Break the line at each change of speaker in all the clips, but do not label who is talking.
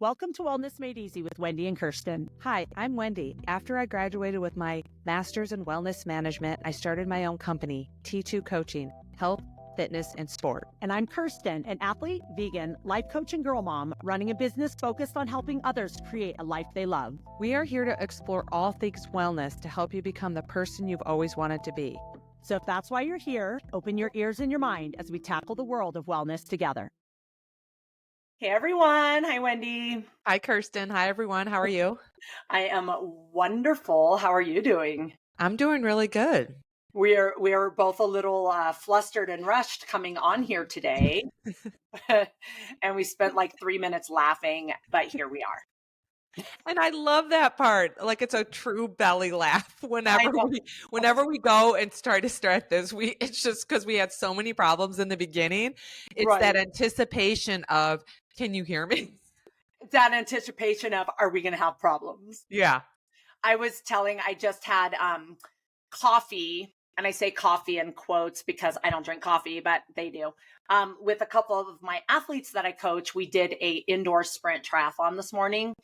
Welcome to Wellness Made Easy with Wendy and Kirsten. Hi, I'm Wendy. After I graduated with my master's in wellness management, I started my own company, T2 Coaching, Health, Fitness, and Sport. And I'm Kirsten, an athlete, vegan, life coach, and girl mom, running a business focused on helping others create a life they love. We are here to explore all things wellness to help you become the person you've always wanted to be. So if that's why you're here, open your ears and your mind as we tackle the world of wellness together. Hey everyone. Hi, Wendy.
Hi, Kirsten. Hi, everyone. How are you?
I am wonderful. How are you doing?
I'm doing really good.
We're both a little flustered and rushed coming on here today. And we spent like 3 minutes laughing, but here we are.
And I love that part. Like it's a true belly laugh whenever we go and try to start this. It's just because we had so many problems in the beginning. It's that anticipation of, can you hear me?
That anticipation of, are we going to have problems?
Yeah.
I just had coffee, and I say coffee in quotes because I don't drink coffee, but they do. With a couple of my athletes that I coach, we did a indoor sprint triathlon this morning.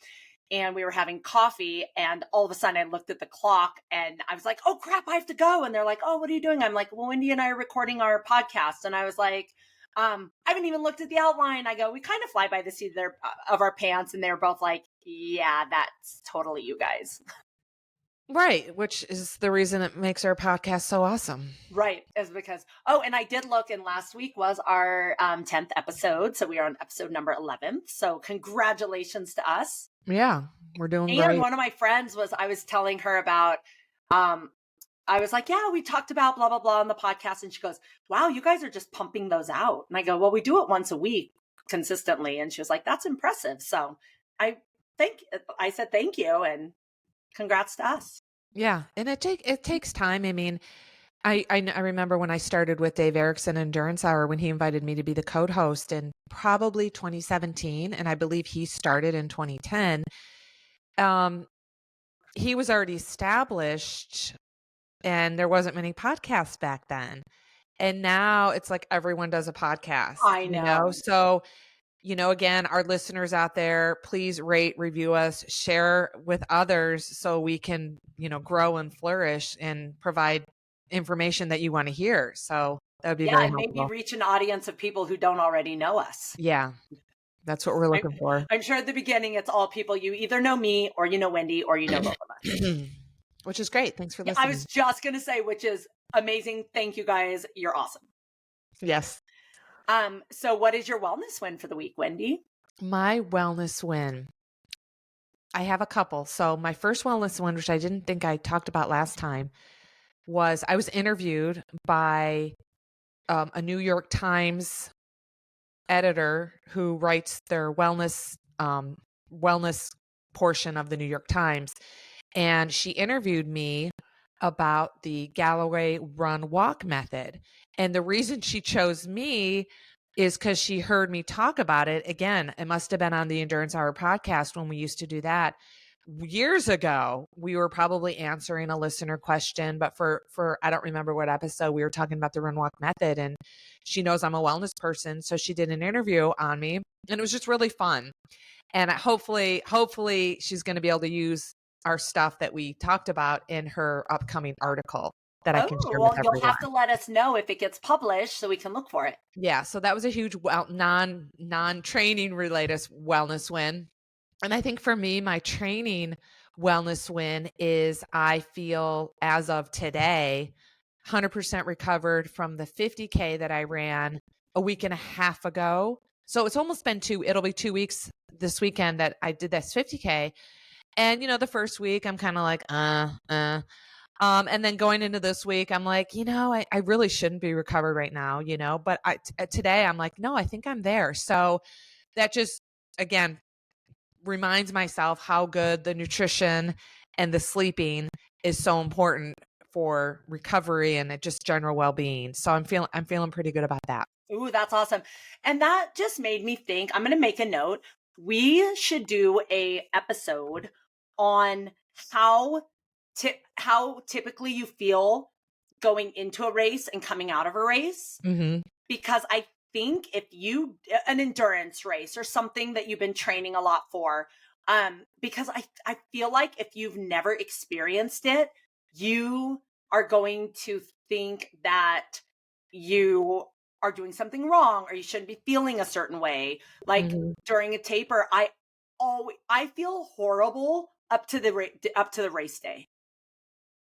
And we were having coffee, and all of a sudden I looked at the clock and I was like, oh crap, I have to go. And they're like, oh, what are you doing? I'm like, well, Wendy and I are recording our podcast. And I was like, I haven't even looked at the outline. I go, we kind of fly by the seat of our pants. And they were both like, yeah, that's totally you guys.
Right. Which is the reason it makes our podcast so awesome.
Right. Is because, and I did look, and last week was our 10th episode. So we are on episode number 11. So congratulations to us.
Yeah, we're doing great.
And one of my friends I was telling her about, I was like, yeah, we talked about blah, blah, blah on the podcast. And she goes, wow, you guys are just pumping those out. And I go, well, we do it once a week consistently. And she was like, that's impressive. So I said, thank you. And congrats to us.
Yeah. And it takes time. I mean, I remember when I started with Dave Erickson Endurance Hour, when he invited me to be the co-host in probably 2017. And I believe he started in 2010. He was already established and there wasn't many podcasts back then. And now it's like everyone does a podcast.
I know.
So, again, our listeners out there, please rate, review us, share with others so we can, grow and flourish and provide information that you want to hear. So that would be very helpful.
Maybe reach an audience of people who don't already know us.
Yeah, that's what we're looking for.
I'm sure at the beginning, it's all people you either know me or you know Wendy or you know both of us.
Which is great. Thanks for listening.
I was just going to say, which is amazing. Thank you guys. You're awesome.
Yes.
So what is your wellness win for the week, Wendy?
My wellness win. I have a couple. So my first wellness win, which I didn't think I talked about last time, was I was interviewed by a New York Times editor who writes their wellness portion of the New York Times. And she interviewed me about the Galloway run walk method. And the reason she chose me is because she heard me talk about it. Again, it must have been on the Endurance Hour podcast when we used to do that. Years ago, we were probably answering a listener question, but for I don't remember what episode, we were talking about the run walk method, and she knows I'm a wellness person. So she did an interview on me, and it was just really fun. And hopefully she's going to be able to use our stuff that we talked about in her upcoming article that I can share with everyone.
You'll have to let us know if it gets published so we can look for it.
Yeah. So that was a huge non-training related wellness win. And I think for me, my training wellness win is I feel as of today, 100% recovered from the 50K that I ran a week and a half ago. So it's almost been it'll be 2 weeks this weekend that I did this 50K. And, the first week I'm kind of like, and then going into this week, I'm like, I really shouldn't be recovered right now, but today I'm like, no, I think I'm there. So that just, again, reminds myself how good the nutrition and the sleeping is so important for recovery and just general well-being. So I'm feeling pretty good about that.
Ooh, that's awesome. And that just made me think, I'm going to make a note. We should do a episode on how typically you feel going into a race and coming out of a race.
Mm-hmm.
Because I think if you, an endurance race or something that you've been training a lot for, because I feel like if you've never experienced it, you are going to think that you are doing something wrong or you shouldn't be feeling a certain way. Like during a taper, I feel horrible up to the race day.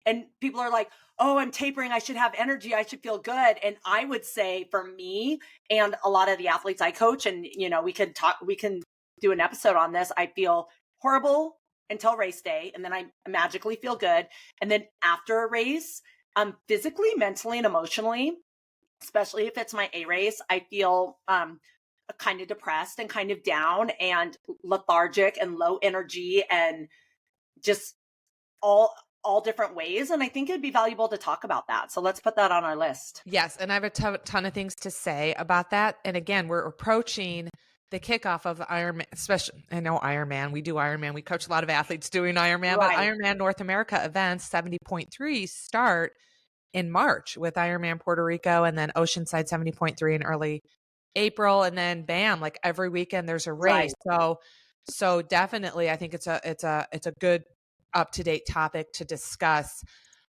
And people are like, oh, I'm tapering. I should have energy. I should feel good. And I would say for me and a lot of the athletes I coach, and, we can do an episode on this. I feel horrible until race day. And then I magically feel good. And then after a race, physically, mentally, and emotionally, especially if it's my A race, I feel, kind of depressed and kind of down and lethargic and low energy and just all different ways. And I think it'd be valuable to talk about that. So let's put that on our list.
Yes. And I have a ton of things to say about that. And again, we're approaching the kickoff of Ironman, especially, I know Ironman, we do Ironman. We coach a lot of athletes doing Ironman, but Ironman North America events 70.3 start in March with Ironman Puerto Rico and then Oceanside 70.3 in early April. And then bam, like every weekend there's a race. So definitely I think it's a good up-to-date topic to discuss.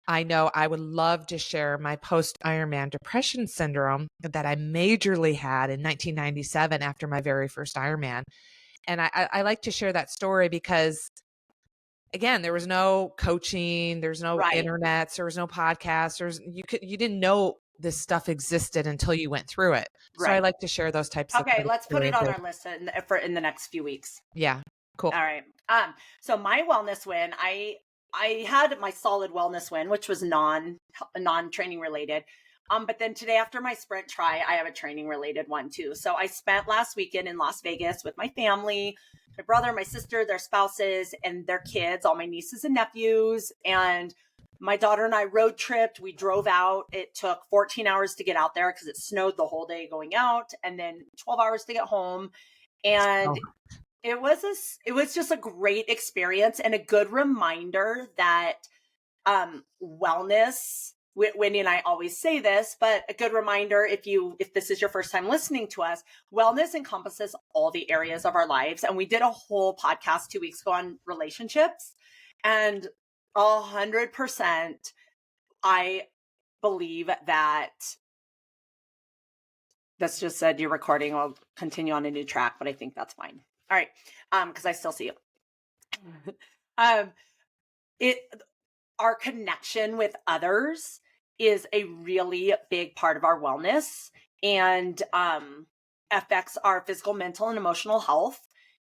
I know I would love to share my post-Ironman depression syndrome that I majorly had in 1997 after my very first Ironman. And I like to share that story because, again, there was no coaching, there's no internet, there was no podcasts, you didn't know this stuff existed until you went through it. So I like to share those types of
Okay, let's put it on our list in the next few weeks.
Yeah. Cool.
All right. So my wellness win, I had my solid wellness win, which was non-training related. But then today after my sprint try, I have a training related one too. So I spent last weekend in Las Vegas with my family, my brother, my sister, their spouses, and their kids, all my nieces and nephews. And my daughter and I road tripped. We drove out. It took 14 hours to get out there because it snowed the whole day going out, and then 12 hours to get home. And it was just a great experience and a good reminder that wellness, Wendy and I always say this, but a good reminder if this is your first time listening to us, wellness encompasses all the areas of our lives. And we did a whole podcast 2 weeks ago on relationships, and 100% I believe that that's just said you're recording. I'll continue on a new track, but I think that's fine. All right. Because I still see you. Our connection with others is a really big part of our wellness and affects our physical, mental, and emotional health.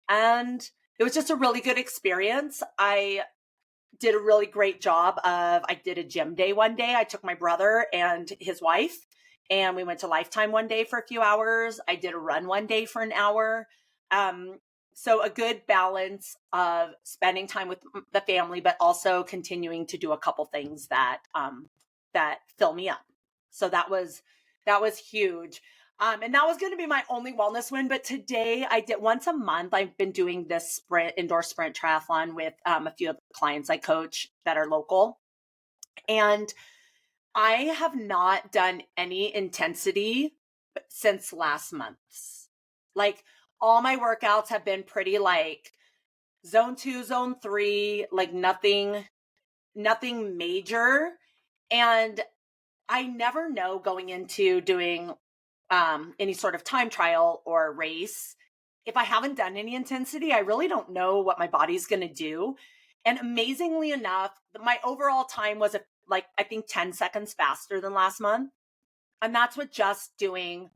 And it was just a really good experience. I did a really great job I did a gym day one day. I took my brother and his wife, and we went to Lifetime one day for a few hours. I did a run one day for an hour. So a good balance of spending time with the family, but also continuing to do a couple things that fill me up. So that was huge. And that was going to be my only wellness win. But today I did once a month. I've been doing this indoor sprint triathlon with a few of the clients I coach that are local. And I have not done any intensity since last month's. Like, all my workouts have been pretty like zone 2, zone 3, like nothing major. And I never know going into doing any sort of time trial or race, if I haven't done any intensity, I really don't know what my body's going to do. And amazingly enough, my overall time was I think 10 seconds faster than last month. And that's with just getting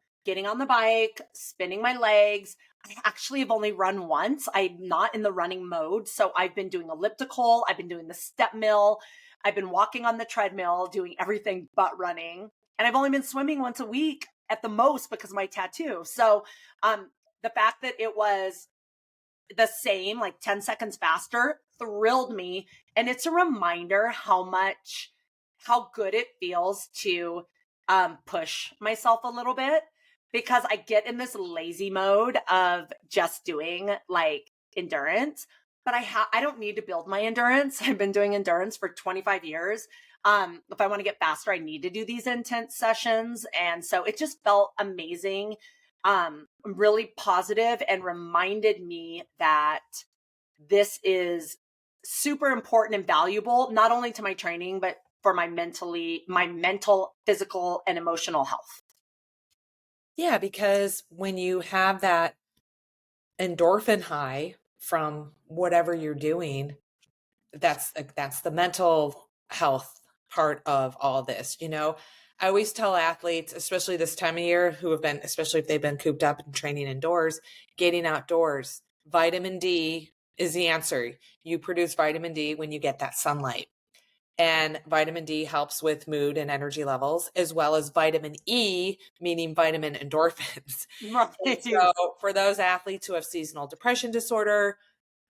on the bike, spinning my legs. I actually have only run once. I'm not in the running mode. So I've been doing elliptical. I've been doing the step mill. I've been walking on the treadmill, doing everything but running. And I've only been swimming once a week at the most because of my tattoo. So the fact that it was the same, like 10 seconds faster, thrilled me. And it's a reminder how good it feels to push myself a little bit, because I get in this lazy mode of just doing like endurance, but I don't need to build my endurance. I've been doing endurance for 25 years. If I want to get faster, I need to do these intense sessions. And so it just felt amazing, really positive, and reminded me that this is super important and valuable, not only to my training, but for my mental, physical, and emotional health.
Yeah, because when you have that endorphin high from whatever you're doing, that's the mental health part of all this. I always tell athletes, especially this time of year, who have been, especially if they've been cooped up and training indoors, getting outdoors, vitamin D is the answer. You produce vitamin D when you get that sunlight. And vitamin D helps with mood and energy levels, as well as vitamin E, meaning vitamin endorphins. And so for those athletes who have seasonal depression disorder,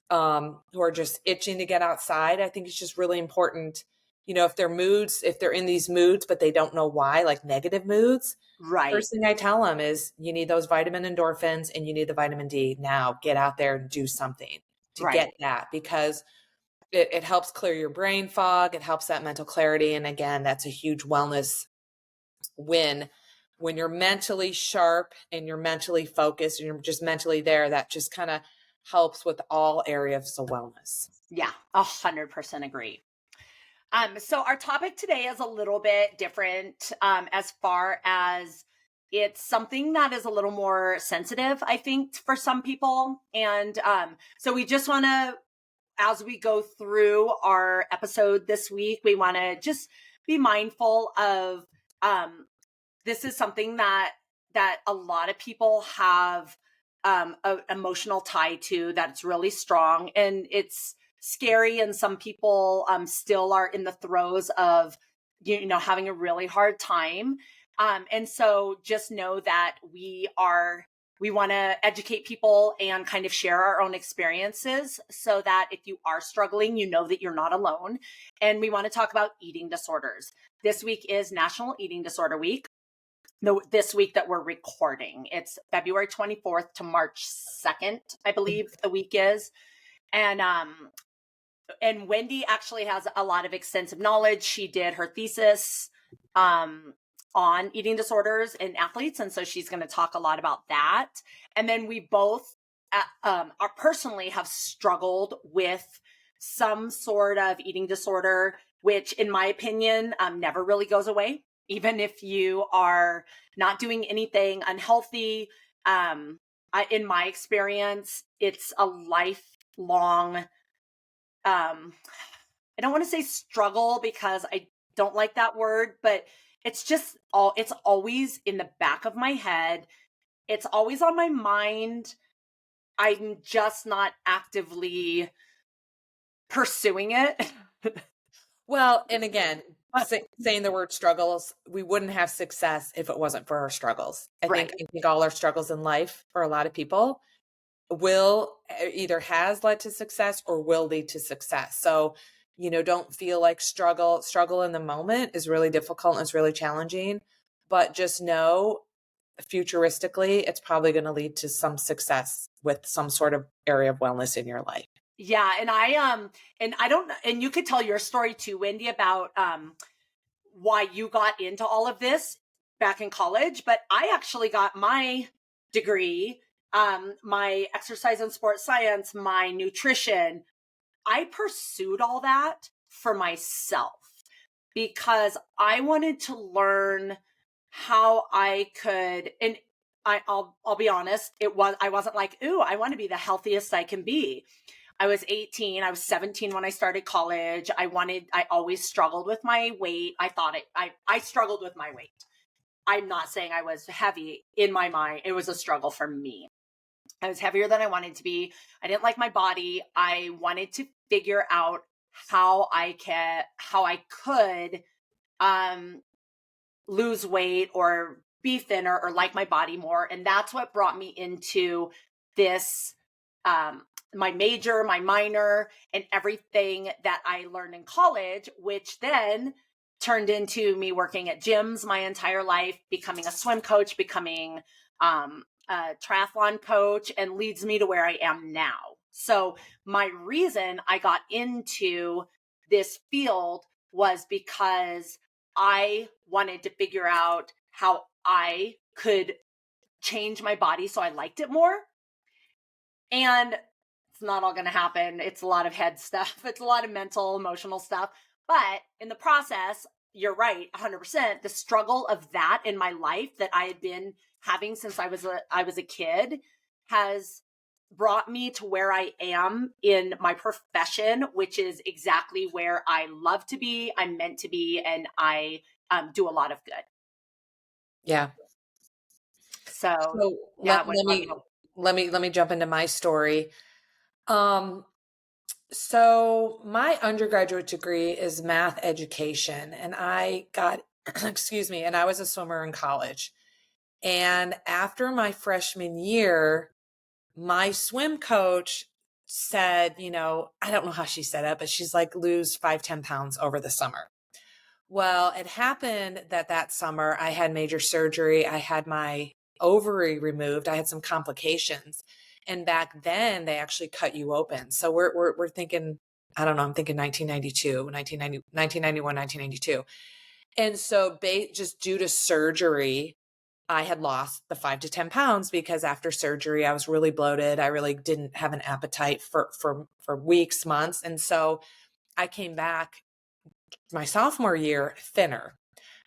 who are just itching to get outside, I think it's just really important, if they're in these moods, but they don't know why, like negative moods.
Right.
First thing I tell them is you need those vitamin endorphins and you need the vitamin D now. Get out there and do something to get that, because it helps clear your brain fog. It helps that mental clarity. And again, that's a huge wellness win. When you're mentally sharp and you're mentally focused and you're just mentally there, that just kind of helps with all areas of wellness.
Yeah, 100% agree. So our topic today is a little bit different, as far as it's something that is a little more sensitive, I think, for some people. And so we just want to, as we go through our episode this week, we want to just be mindful of this is something that a lot of people have an emotional tie to, that's really strong, and it's scary. And some people still are in the throes of having a really hard time. And so just know that we want to educate people and kind of share our own experiences, so that if you are struggling, you know that you're not alone. And we want to talk about eating disorders. This week is National Eating Disorder Week. No, this week that we're recording, it's February 24th to March 2nd, I believe the week is. And Wendy actually has a lot of extensive knowledge. She did her thesis on eating disorders in athletes. And so she's going to talk a lot about that. And then we both are personally have struggled with some sort of eating disorder, which in my opinion, never really goes away. Even if you are not doing anything unhealthy, in my experience, it's a lifelong, I don't want to say struggle, because I don't like that word, but it's always in the back of my head. It's always on my mind. I'm just not actively pursuing it.
Well, and again, saying the word struggles, we wouldn't have success if it wasn't for our struggles. I think all our struggles in life, for a lot of people, will either has led to success or will lead to success. So, don't feel like struggle in the moment is really difficult and it's really challenging, but just know futuristically, it's probably going to lead to some success with some sort of area of wellness in your life.
Yeah. And I don't, and you could tell your story too, Wendy, about, why you got into all of this back in college, but I actually got my degree, my exercise and sports science, my nutrition. I pursued all that for myself because I wanted to learn how I could, and I'll be honest, I wasn't like, ooh, I want to be the healthiest I can be. I was 18. I was 17 when I started college. I always struggled with my weight. I struggled with my weight. I'm not saying I was heavy. In my mind, it was a struggle for me. I was heavier than I wanted to be. I didn't like my body. I wanted to figure out how I could lose weight or be thinner or like my body more. And that's what brought me into this, my major, my minor, and everything that I learned in college, which then turned into me working at gyms my entire life, becoming a swim coach, becoming a triathlon coach, and leads me to where I am now. So my reason I got into this field was because I wanted to figure out how I could change my body so I liked it more. And it's not all going to happen. It's a lot of head stuff. It's a lot of mental, emotional stuff. But in the process, you're right, 100%. The struggle of that in my life that I had been having since I was a kid has brought me to where I am in my profession, which is exactly where I love to be, I'm meant to be, and I do a lot of good.
Yeah.
So
let me jump into my story. So my undergraduate degree is math education, and I got, excuse me, and I was a swimmer in college. And after my freshman year, my swim coach said, I don't know how she said it, but she's like, lose 5-10 pounds over the summer. Well, it happened that summer I had major surgery. I had my ovary removed. I had some complications. And back then they actually cut you open. So we're thinking, I don't know, I'm thinking 1992, 1991, 1992. And so just due to surgery, I had lost the 5 to 10 pounds because after surgery, I was really bloated. I really didn't have an appetite for weeks, months. And so I came back my sophomore year thinner.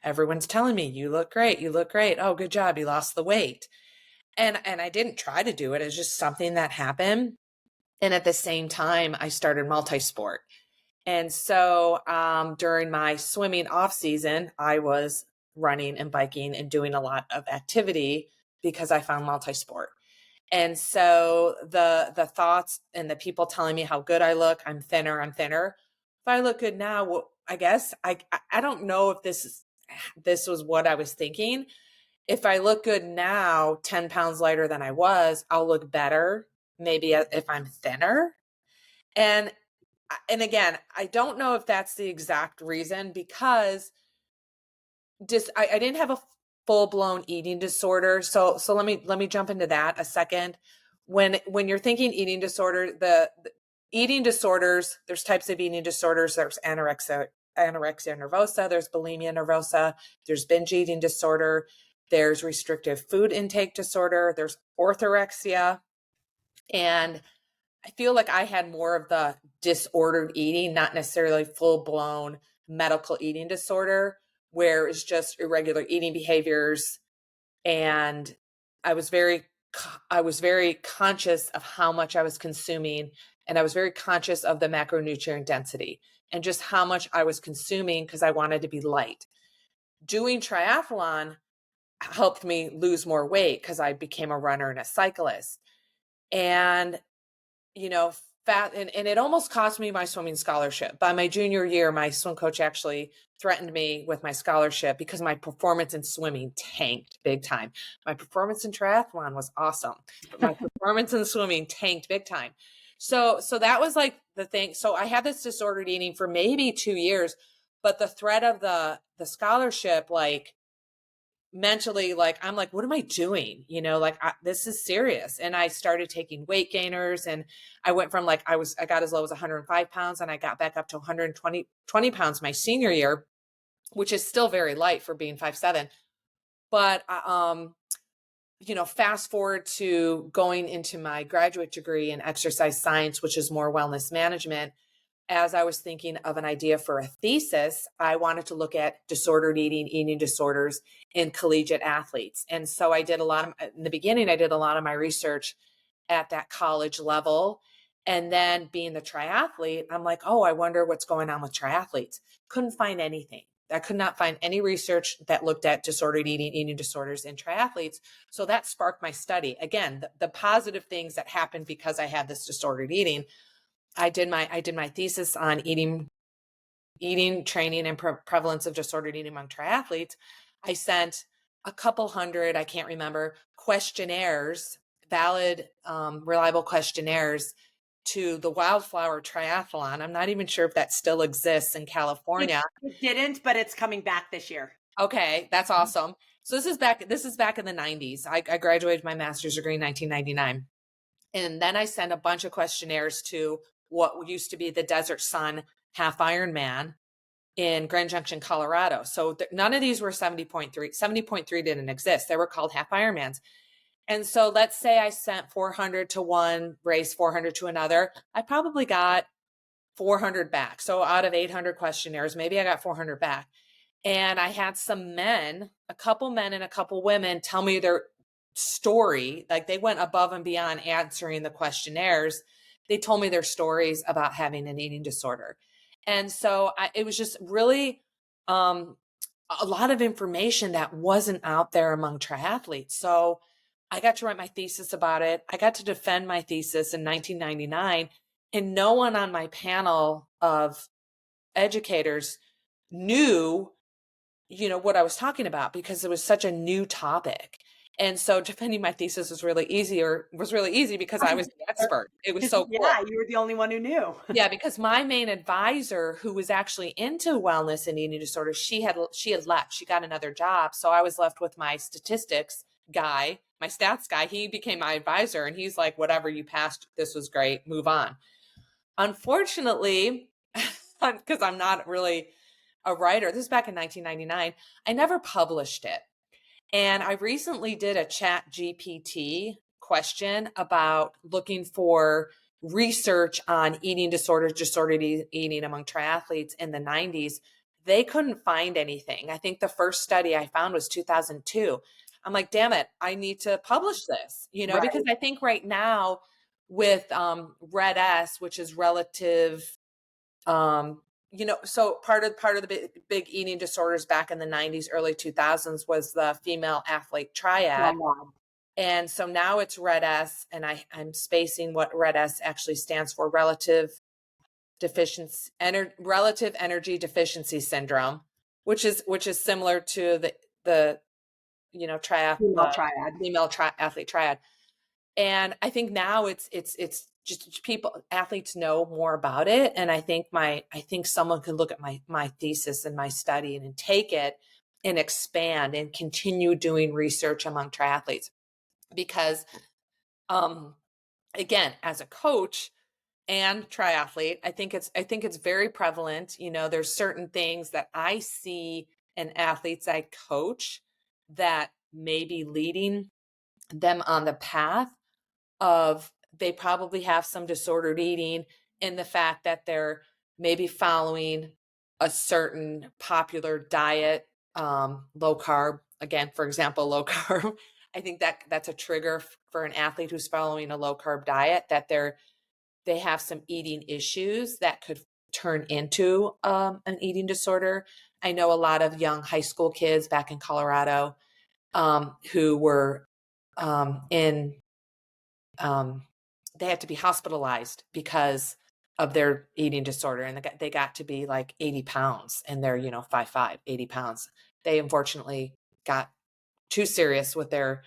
Everyone's telling me, you look great. You look great. Oh, good job. You lost the weight. And I didn't try to do it. It's just something that happened. And at the same time, I started multi-sport. And so during my swimming off season, I was running and biking and doing a lot of activity because I found multi-sport. And so the thoughts and the people telling me how good I look, I'm thinner. If I look good now, well, I guess I don't know if this was what I was thinking. If I look good now, 10 pounds lighter than I was, I'll look better. Maybe if I'm thinner. And again, I don't know if that's the exact reason because I didn't have a full-blown eating disorder. So let me jump into that a second. When you're thinking eating disorder, the eating disorders, there's types of eating disorders. There's anorexia nervosa, there's bulimia nervosa, there's binge eating disorder, there's restrictive food intake disorder, there's orthorexia. And I feel like I had more of the disordered eating, not necessarily full-blown medical eating disorder, where it's just irregular eating behaviors. And I was very conscious of how much I was consuming, and I was very conscious of the macronutrient density and just how much I was consuming because I wanted to be light. Doing triathlon helped me lose more weight because I became a runner and a cyclist. And and it almost cost me my swimming scholarship. By my junior year, my swim coach actually threatened me with my scholarship because my performance in swimming tanked big time. My performance in triathlon was awesome, but my performance in swimming tanked big time. So that was like the thing. So I had this disordered eating for maybe 2 years, but the threat of the scholarship, like, mentally, like, I'm like, what am I doing? This is serious. And I started taking weight gainers, and I went from I got as low as 105 pounds, and I got back up to 120 pounds my senior year, which is still very light for being 5'7". But, fast forward to going into my graduate degree in exercise science, which is more wellness management. As I was thinking of an idea for a thesis, I wanted to look at disordered eating disorders in collegiate athletes. And so in the beginning, I did a lot of my research at that college level. And then being the triathlete, I'm like, oh, I wonder what's going on with triathletes. Couldn't find anything. I could not find any research that looked at disordered eating disorders in triathletes. So that sparked my study. Again, the positive things that happened because I had this disordered eating. I did my thesis on eating training and prevalence of disordered eating among triathletes. I sent a couple hundred, I can't remember, questionnaires, valid, reliable questionnaires to the Wildflower Triathlon. I'm not even sure if that still exists in California.
It didn't, but it's coming back this year.
Okay, that's awesome. So this is back in the 90s. I graduated my master's degree in 1999. And then I sent a bunch of questionnaires to what used to be the Desert Sun Half Ironman. in Grand Junction, Colorado. So none of these were 70.3. 70.3 didn't exist. They were called half Ironmans. And so let's say I sent 400 to one race, 400 to another. I probably got 400 back. So out of 800 questionnaires, maybe I got 400 back. And I had some men, a couple men and a couple women tell me their story. Like they went above and beyond answering the questionnaires. They told me their stories about having an eating disorder. And so it was just really a lot of information that wasn't out there among triathletes. So I got to write my thesis about it. I got to defend my thesis in 1999, and no one on my panel of educators knew, what I was talking about because it was such a new topic. And so defending my thesis was really easy because I was the expert. It was so cool.
Yeah, you were the only one who knew.
Yeah, because my main advisor, who was actually into wellness and eating disorders, she had left. She got another job. So I was left with my statistics guy, my stats guy. He became my advisor, and he's like, whatever, you passed, this was great, move on. Unfortunately, because I'm not really a writer, this is back in 1999, I never published it. And I recently did a Chat GPT question about looking for research on eating disorders, disordered eating among triathletes in the 90s. They couldn't find anything. I think the first study I found was 2002. I'm like, damn it, I need to publish this,
Right.
because I think right now with Red S, which is relative, so part of the big eating disorders back in the 90s, early 2000s was the female athlete triad. And so now it's Red S, and I'm spacing what Red S actually stands for: relative energy deficiency syndrome, which is similar to the female athlete triad. And I think now it's just athletes know more about it. And I think someone could look at my thesis and my study and take it and expand and continue doing research among triathletes. Because again, as a coach and triathlete, I think it's very prevalent. There's certain things that I see in athletes I coach that may be leading them on the path of, they probably have some disordered eating, in the fact that they're maybe following a certain popular diet, low carb. Again, for example, low carb. I think that's a trigger for an athlete who's following a low carb diet, that they have some eating issues that could turn into an eating disorder. I know a lot of young high school kids back in Colorado who were they had to be hospitalized because of their eating disorder, and they got to be like 80 pounds, and they're 5'5", 80 pounds. They unfortunately got too serious with their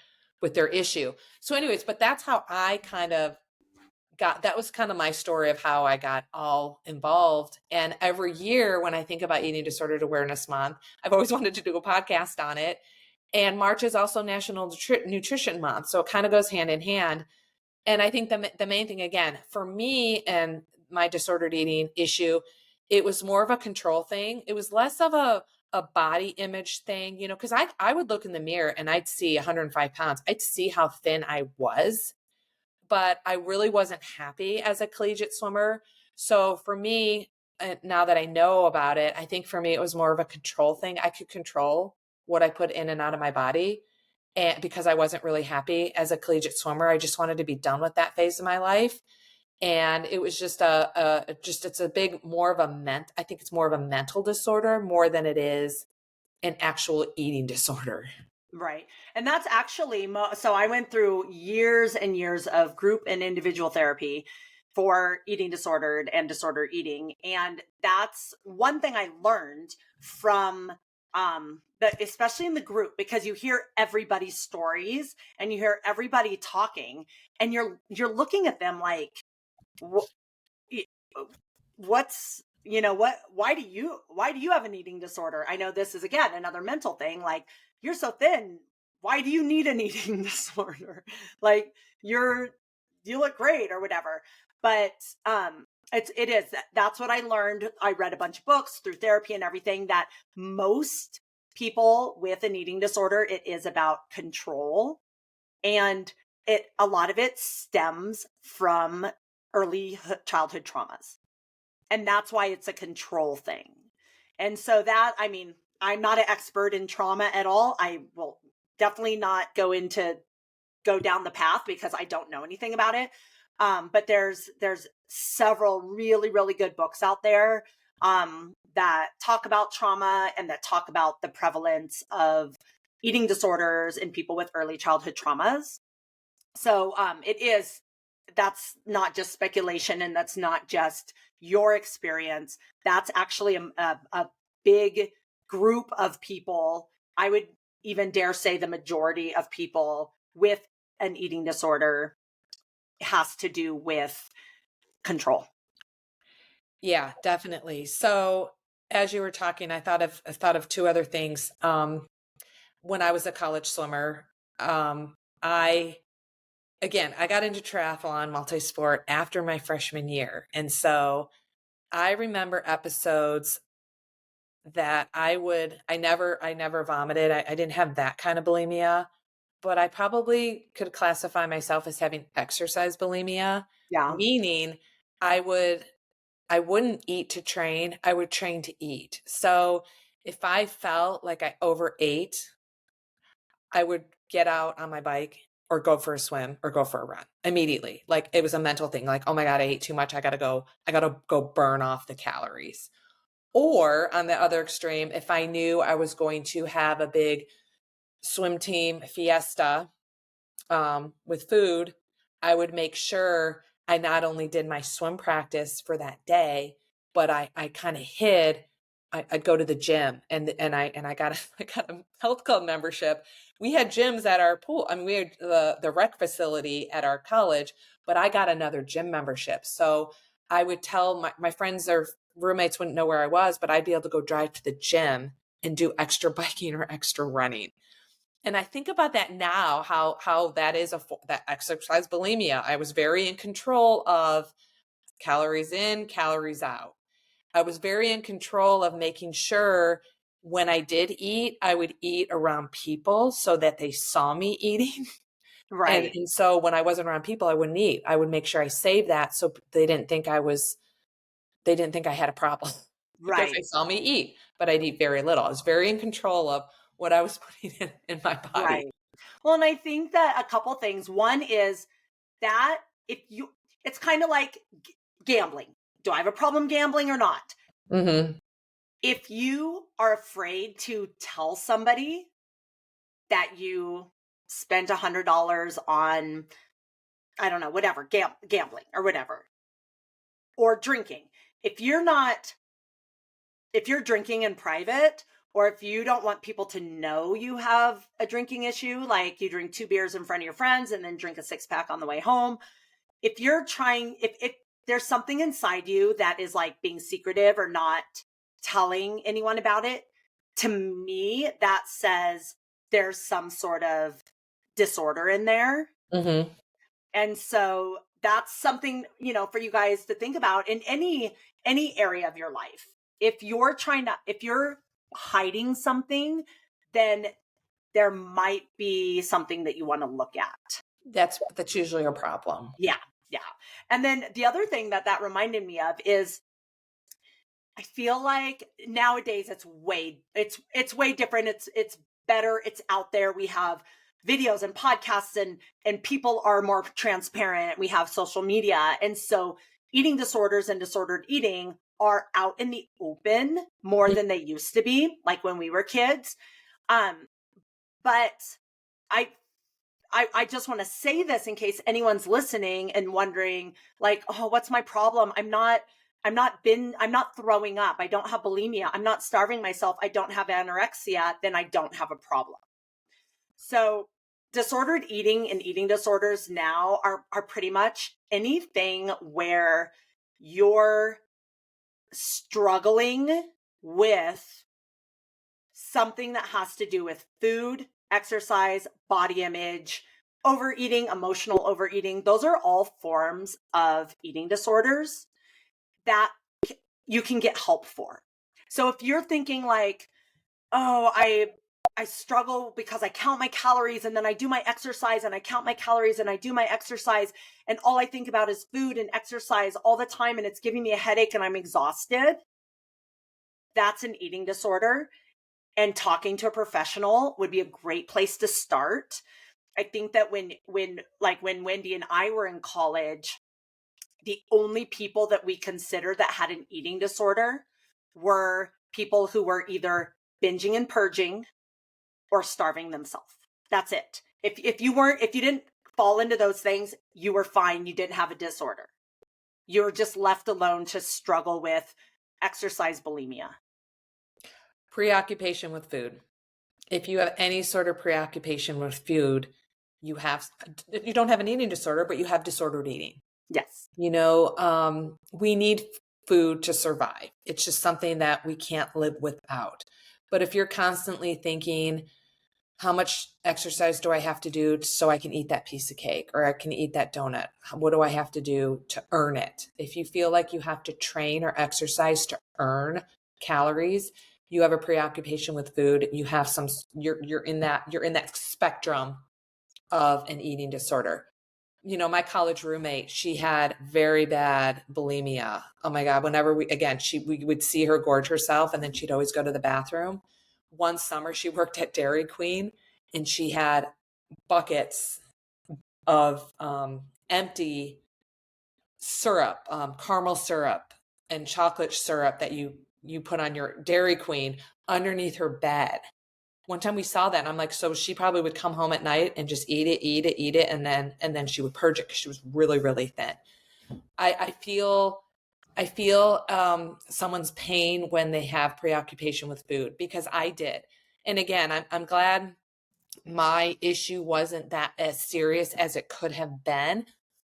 issue. So anyways, but that's how I kind of that was kind of my story of how I got all involved. And every year when I think about Eating Disordered Awareness Month, I've always wanted to do a podcast on it. And March is also National Nutrition Month, so it kind of goes hand in hand. And I think the main thing, again, for me and my disordered eating issue, it was more of a control thing. It was less of a body image thing, because I would look in the mirror and I'd see 105 pounds. I'd see how thin I was, but I really wasn't happy as a collegiate swimmer. So for me, now that I know about it, I think for me, it was more of a control thing. I could control what I put in and out of my body. And because I wasn't really happy as a collegiate swimmer, I just wanted to be done with that phase of my life. And it was just it's a big, I think it's more of a mental disorder more than it is an actual eating disorder.
Right. And that's actually, so I went through years and years of group and individual therapy for eating disordered and disorder eating. And that's one thing I learned from especially in the group, because you hear everybody's stories and you hear everybody talking, and you're looking at them like, what's, why do you have an eating disorder? I know this is, again, another mental thing. Like, you're so thin, why do you need an eating disorder? Like, you look great or whatever. But It is. That's what I learned. I read a bunch of books through therapy and everything, that most people with an eating disorder, it is about control. And a lot of it stems from early childhood traumas. And that's why it's a control thing. And so that, I mean, I'm not an expert in trauma at all. I will definitely not go down the path because I don't know anything about it. But there's several really, really good books out there that talk about trauma and that talk about the prevalence of eating disorders in people with early childhood traumas. So that's not just speculation, and that's not just your experience. That's actually a big group of people. I would even dare say the majority of people with an eating disorder has to do with control.
Yeah, definitely. So as you were talking, I thought of two other things. When I was a college swimmer, I got into triathlon, multi-sport after my freshman year. And so I remember episodes that I never vomited. I didn't have that kind of bulimia, but I probably could classify myself as having exercise bulimia,
Yeah.
meaning I wouldn't eat to train. I would train to eat. So if I felt like I overate, I would get out on my bike or go for a swim or go for a run immediately. Like it was a mental thing. Like, oh my God, I ate too much. I gotta go burn off the calories. Or on the other extreme, if I knew I was going to have a big swim team fiesta with food, I would make sure I not only did my swim practice for that day, but I kind of hid. I'd go to the gym and I got I got a health club membership. We had gyms at our pool. I mean, we had the rec facility at our college, but I got another gym membership. So I would tell my friends or roommates wouldn't know where I was, but I'd be able to go drive to the gym and do extra biking or extra running. And I think about that now, how that is that exercise bulimia. I was very in control of calories in, calories out. I was very in control of making sure when I did eat, I would eat around people so that they saw me eating.
Right.
And so when I wasn't around people, I wouldn't eat. I would make sure I saved that so they didn't think I had a problem because they
Right.
saw me eat, but I'd eat very little. I was very in control of what I was putting in my body.
Right. Well, and I think that a couple things. One is that it's kind of like gambling. Do I have a problem gambling or not?
Mm-hmm.
If you are afraid to tell somebody that you spent $100 on, I don't know, whatever, gambling or whatever, or drinking, if you're not, if you're drinking in private, or if you don't want people to know you have a drinking issue, like you drink 2 beers in front of your friends and then drink a 6-pack on the way home, if you're trying, if there's something inside you that is like being secretive or not telling anyone about it, to me, that says there's some sort of disorder in there.
Mm-hmm.
And so that's something, for you guys to think about in any area of your life. If you're hiding something, then there might be something that you want to look at.
That's usually a problem.
Yeah. Yeah. And then the other thing that reminded me of is I feel like nowadays it's way different. It's better. It's out there. We have videos and podcasts and people are more transparent. We have social media. And so eating disorders and disordered eating are out in the open more than they used to be, like when we were kids. But I just want to say this in case anyone's listening and wondering, like, oh, what's my problem? I'm not throwing up. I don't have bulimia. I'm not starving myself. I don't have anorexia. Then I don't have a problem. So disordered eating and eating disorders now are pretty much anything where you're struggling with something that has to do with food, exercise, body image, overeating, emotional overeating. Those are all forms of eating disorders. that you can get help for. So if you're thinking like, oh, I struggle because I count my calories and then I do my exercise and I count my calories and I do my exercise and all I think about is food and exercise all the time and it's giving me a headache and I'm exhausted. That's an eating disorder, and talking to a professional would be a great place to start. I think that when Wendy and I were in college, the only people that we considered that had an eating disorder were people who were either binging and purging or starving themselves. That's it. If you didn't fall into those things, you were fine. You didn't have a disorder. You were just left alone to struggle with exercise bulimia.
Preoccupation with food. If you have any sort of preoccupation with food, you don't have an eating disorder, but you have disordered eating.
Yes.
We need food to survive. It's just something that we can't live without. But if you're constantly thinking, how much exercise do I have to do so I can eat that piece of cake or I can eat that donut? What do I have to do to earn it? If you feel like you have to train or exercise to earn calories, you have a preoccupation with food. You have you're in that spectrum of an eating disorder. My college roommate, she had very bad bulimia. Oh my God. Whenever we would see her gorge herself and then she'd always go to the bathroom. One summer she worked at Dairy Queen and she had buckets of empty syrup, caramel syrup and chocolate syrup that you put on your Dairy Queen underneath her bed. One time we saw that and I'm like, so she probably would come home at night and just eat it. And then she would purge it because she was really, really thin. I feel someone's pain when they have preoccupation with food because I did. And again, I'm glad my issue wasn't that as serious as it could have been.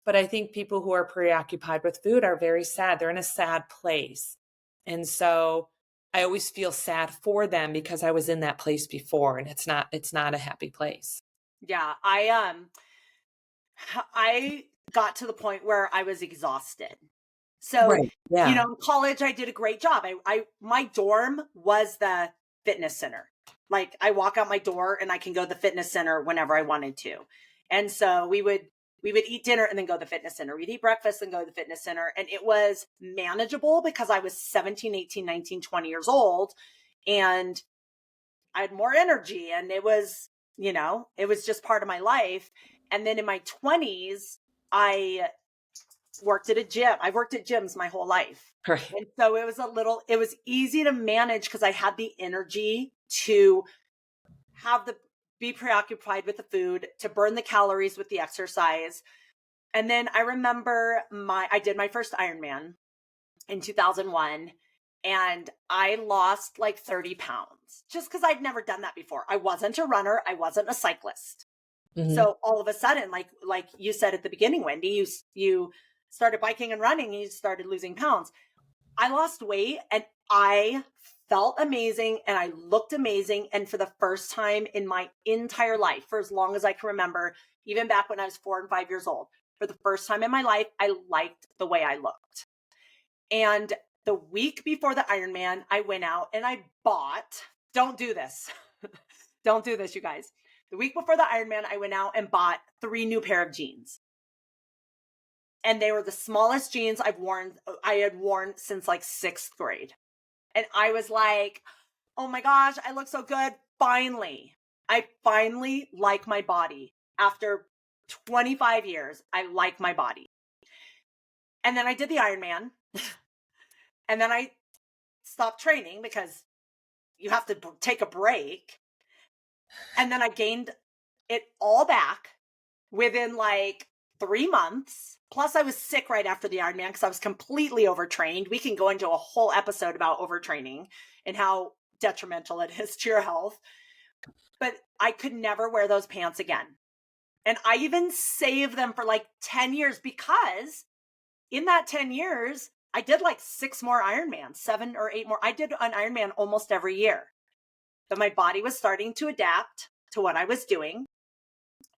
But I think people who are preoccupied with food are very sad. They're in a sad place. And so I always feel sad for them because I was in that place before and it's not a happy place.
Yeah. I got to the point where I was exhausted. So,
Right. Yeah.
in college, I did a great job. My dorm was the fitness center. Like I walk out my door and I can go to the fitness center whenever I wanted to. And so we would eat dinner and then go to the fitness center. We'd eat breakfast and go to the fitness center. And it was manageable because I was 17, 18, 19, 20 years old and I had more energy and it was just part of my life. And then in my 20s, I worked at a gym. I've worked at gyms my whole life.
Right.
And so it was easy to manage because I had the energy to be preoccupied with the food, to burn the calories with the exercise. And then I remember I did my first Ironman in 2001 and I lost like 30 pounds just because I'd never done that before. I wasn't a runner. I wasn't a cyclist. Mm-hmm. So all of a sudden, like you said at the beginning, Wendy, you started biking and running and you started losing pounds. I lost weight and I felt amazing and I looked amazing. And for the first time in my entire life, for as long as I can remember, even back when I was 4 and 5 years old, for the first time in my life, I liked the way I looked. And the week before the Ironman, I went out and I don't do this. Don't do this, you guys. The week before the Ironman, I went out and bought 3 new pair of jeans. And they were the smallest jeans I had worn since like 6th grade. And I was like, oh my gosh, I look so good. I finally like my body. After 25 years, I like my body. And then I did the Ironman. And then I stopped training because you have to take a break. And then I gained it all back within like 3 months. Plus I was sick right after the Ironman because I was completely overtrained. We can go into a whole episode about overtraining and how detrimental it is to your health. But I could never wear those pants again. And I even saved them for like 10 years because in that 10 years, I did like 6 more Ironmans, 7 or 8 more. I did an Ironman almost every year. But my body was starting to adapt to what I was doing.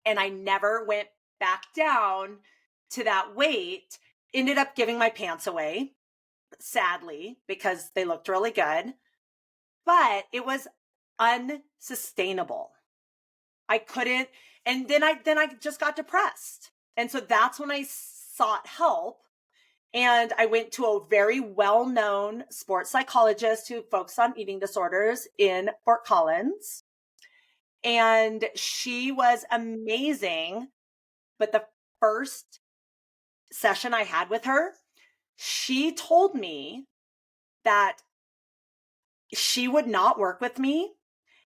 And I never went back down to that weight. Ended up giving my pants away sadly, because they looked really good, but it was unsustainable. I couldn't, and then I just got depressed. And so that's when I sought help. And I went to a very well-known sports psychologist who focused on eating disorders in Fort Collins. And she was amazing. But the first session I had with her, she told me that she would not work with me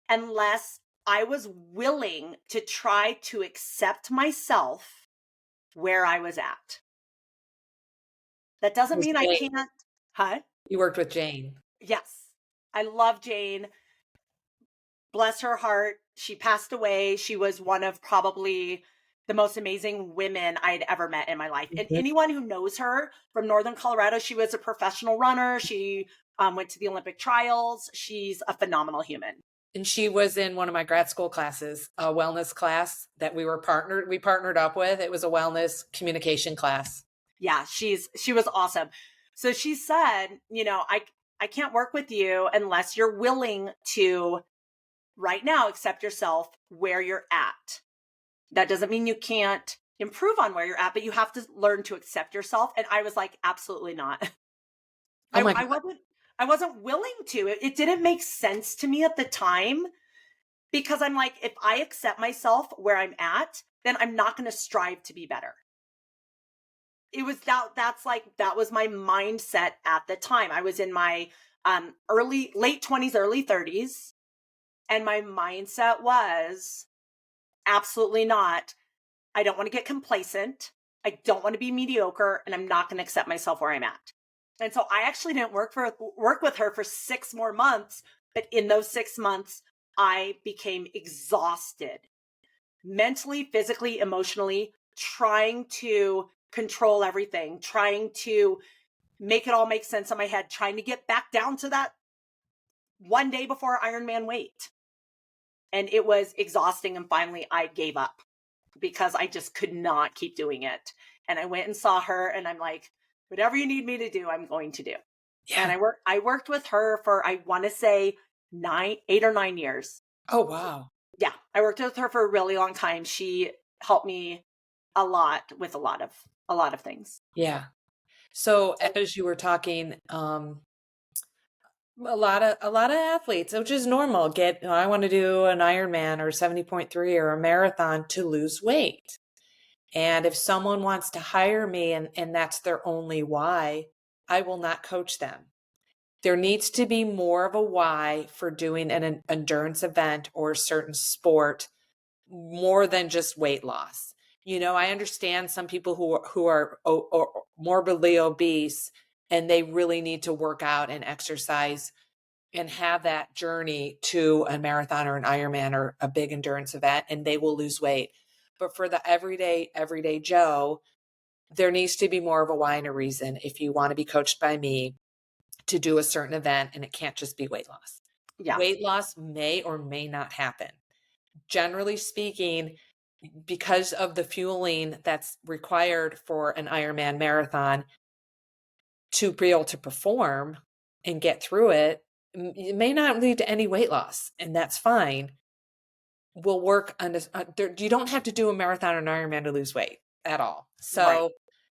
unless I was willing to try to accept myself where I was at. That doesn't mean I can't. Huh?
You worked with Jane.
Yes. I love Jane. Bless her heart. She passed away. She was one of probably the most amazing women I'd ever met in my life. And anyone who knows her from Northern Colorado, she was a professional runner. She went to the Olympic trials. She's a phenomenal human.
And she was in one of my grad school classes, a wellness class that we partnered up with. It was a wellness communication class.
Yeah, she was awesome. So she said, I can't work with you unless you're willing to right now accept yourself where you're at. That doesn't mean you can't improve on where you're at, but you have to learn to accept yourself. And I was like, absolutely not.
Oh my
I wasn't willing to. It didn't make sense to me at the time, because I'm like, if I accept myself where I'm at, then I'm not going to strive to be better. It was that was my mindset at the time. I was in my late 20s, early 30s. And my mindset was absolutely not. I don't want to get complacent. I don't want to be mediocre, and I'm not going to accept myself where I'm at. And so I actually didn't work with her for 6 more months. But in those 6 months, I became exhausted, mentally, physically, emotionally, trying to control everything, trying to make it all make sense in my head, trying to get back down to that one day before Ironman weight. And it was exhausting. And finally, I gave up because I just could not keep doing it. And I went and saw her, and I'm like, whatever you need me to do, I'm going to do. Yeah. And I worked with her for, I want to say 8 or 9 years.
Oh, wow.
Yeah. I worked with her for a really long time. She helped me a lot with a lot of things.
Yeah. So as you were talking, a lot of athletes, which is normal, I want to do an Ironman or 70.3 or a marathon to lose weight. And if someone wants to hire me and that's their only why, I will not coach them. There needs to be more of a why for doing an endurance event or a certain sport, more than just weight loss. I understand some people who are morbidly obese, and they really need to work out and exercise and have that journey to a marathon or an Ironman or a big endurance event, and they will lose weight. But for the everyday Joe, there needs to be more of a why and a reason if you want to be coached by me to do a certain event, and it can't just be weight loss. Yeah. Weight loss may or may not happen. Generally speaking, because of the fueling that's required for an Ironman marathon to be able to perform and get through it, it may not lead to any weight loss, and that's fine. We'll work on this. You don't have to do a marathon or an Ironman to lose weight at all. So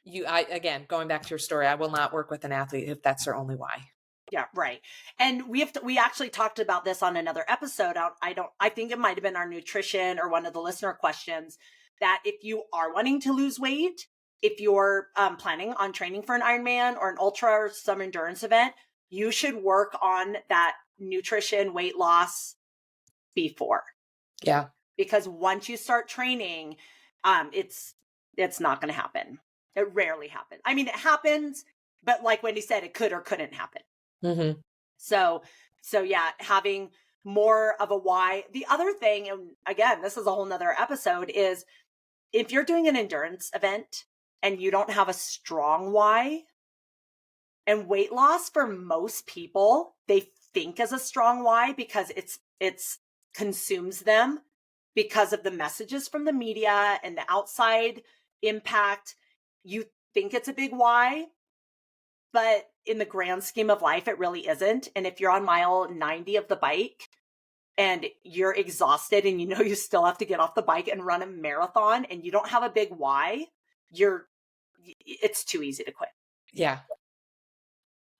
again, going back to your story, I will not work with an athlete if that's their only why.
Yeah, right. And we actually talked about this on another episode. I think it might have been our nutrition or one of the listener questions, that if you are wanting to lose weight, if you're planning on training for an Ironman or an ultra or some endurance event, you should work on that nutrition, weight loss before.
Yeah.
Because once you start training, it's not going to happen. It rarely happens. I mean, it happens, but like Wendy said, it could or couldn't happen.
Mm-hmm.
So yeah, having more of a why. The other thing, and again, this is a whole nother episode, is if you're doing an endurance event and you don't have a strong why, and weight loss for most people, they think is a strong why because it's consumes them because of the messages from the media and the outside impact. You think it's a big why, but in the grand scheme of life, it really isn't. And if you're on mile 90 of the bike and you're exhausted and you know you still have to get off the bike and run a marathon and you don't have a big why, it's too easy to quit.
Yeah.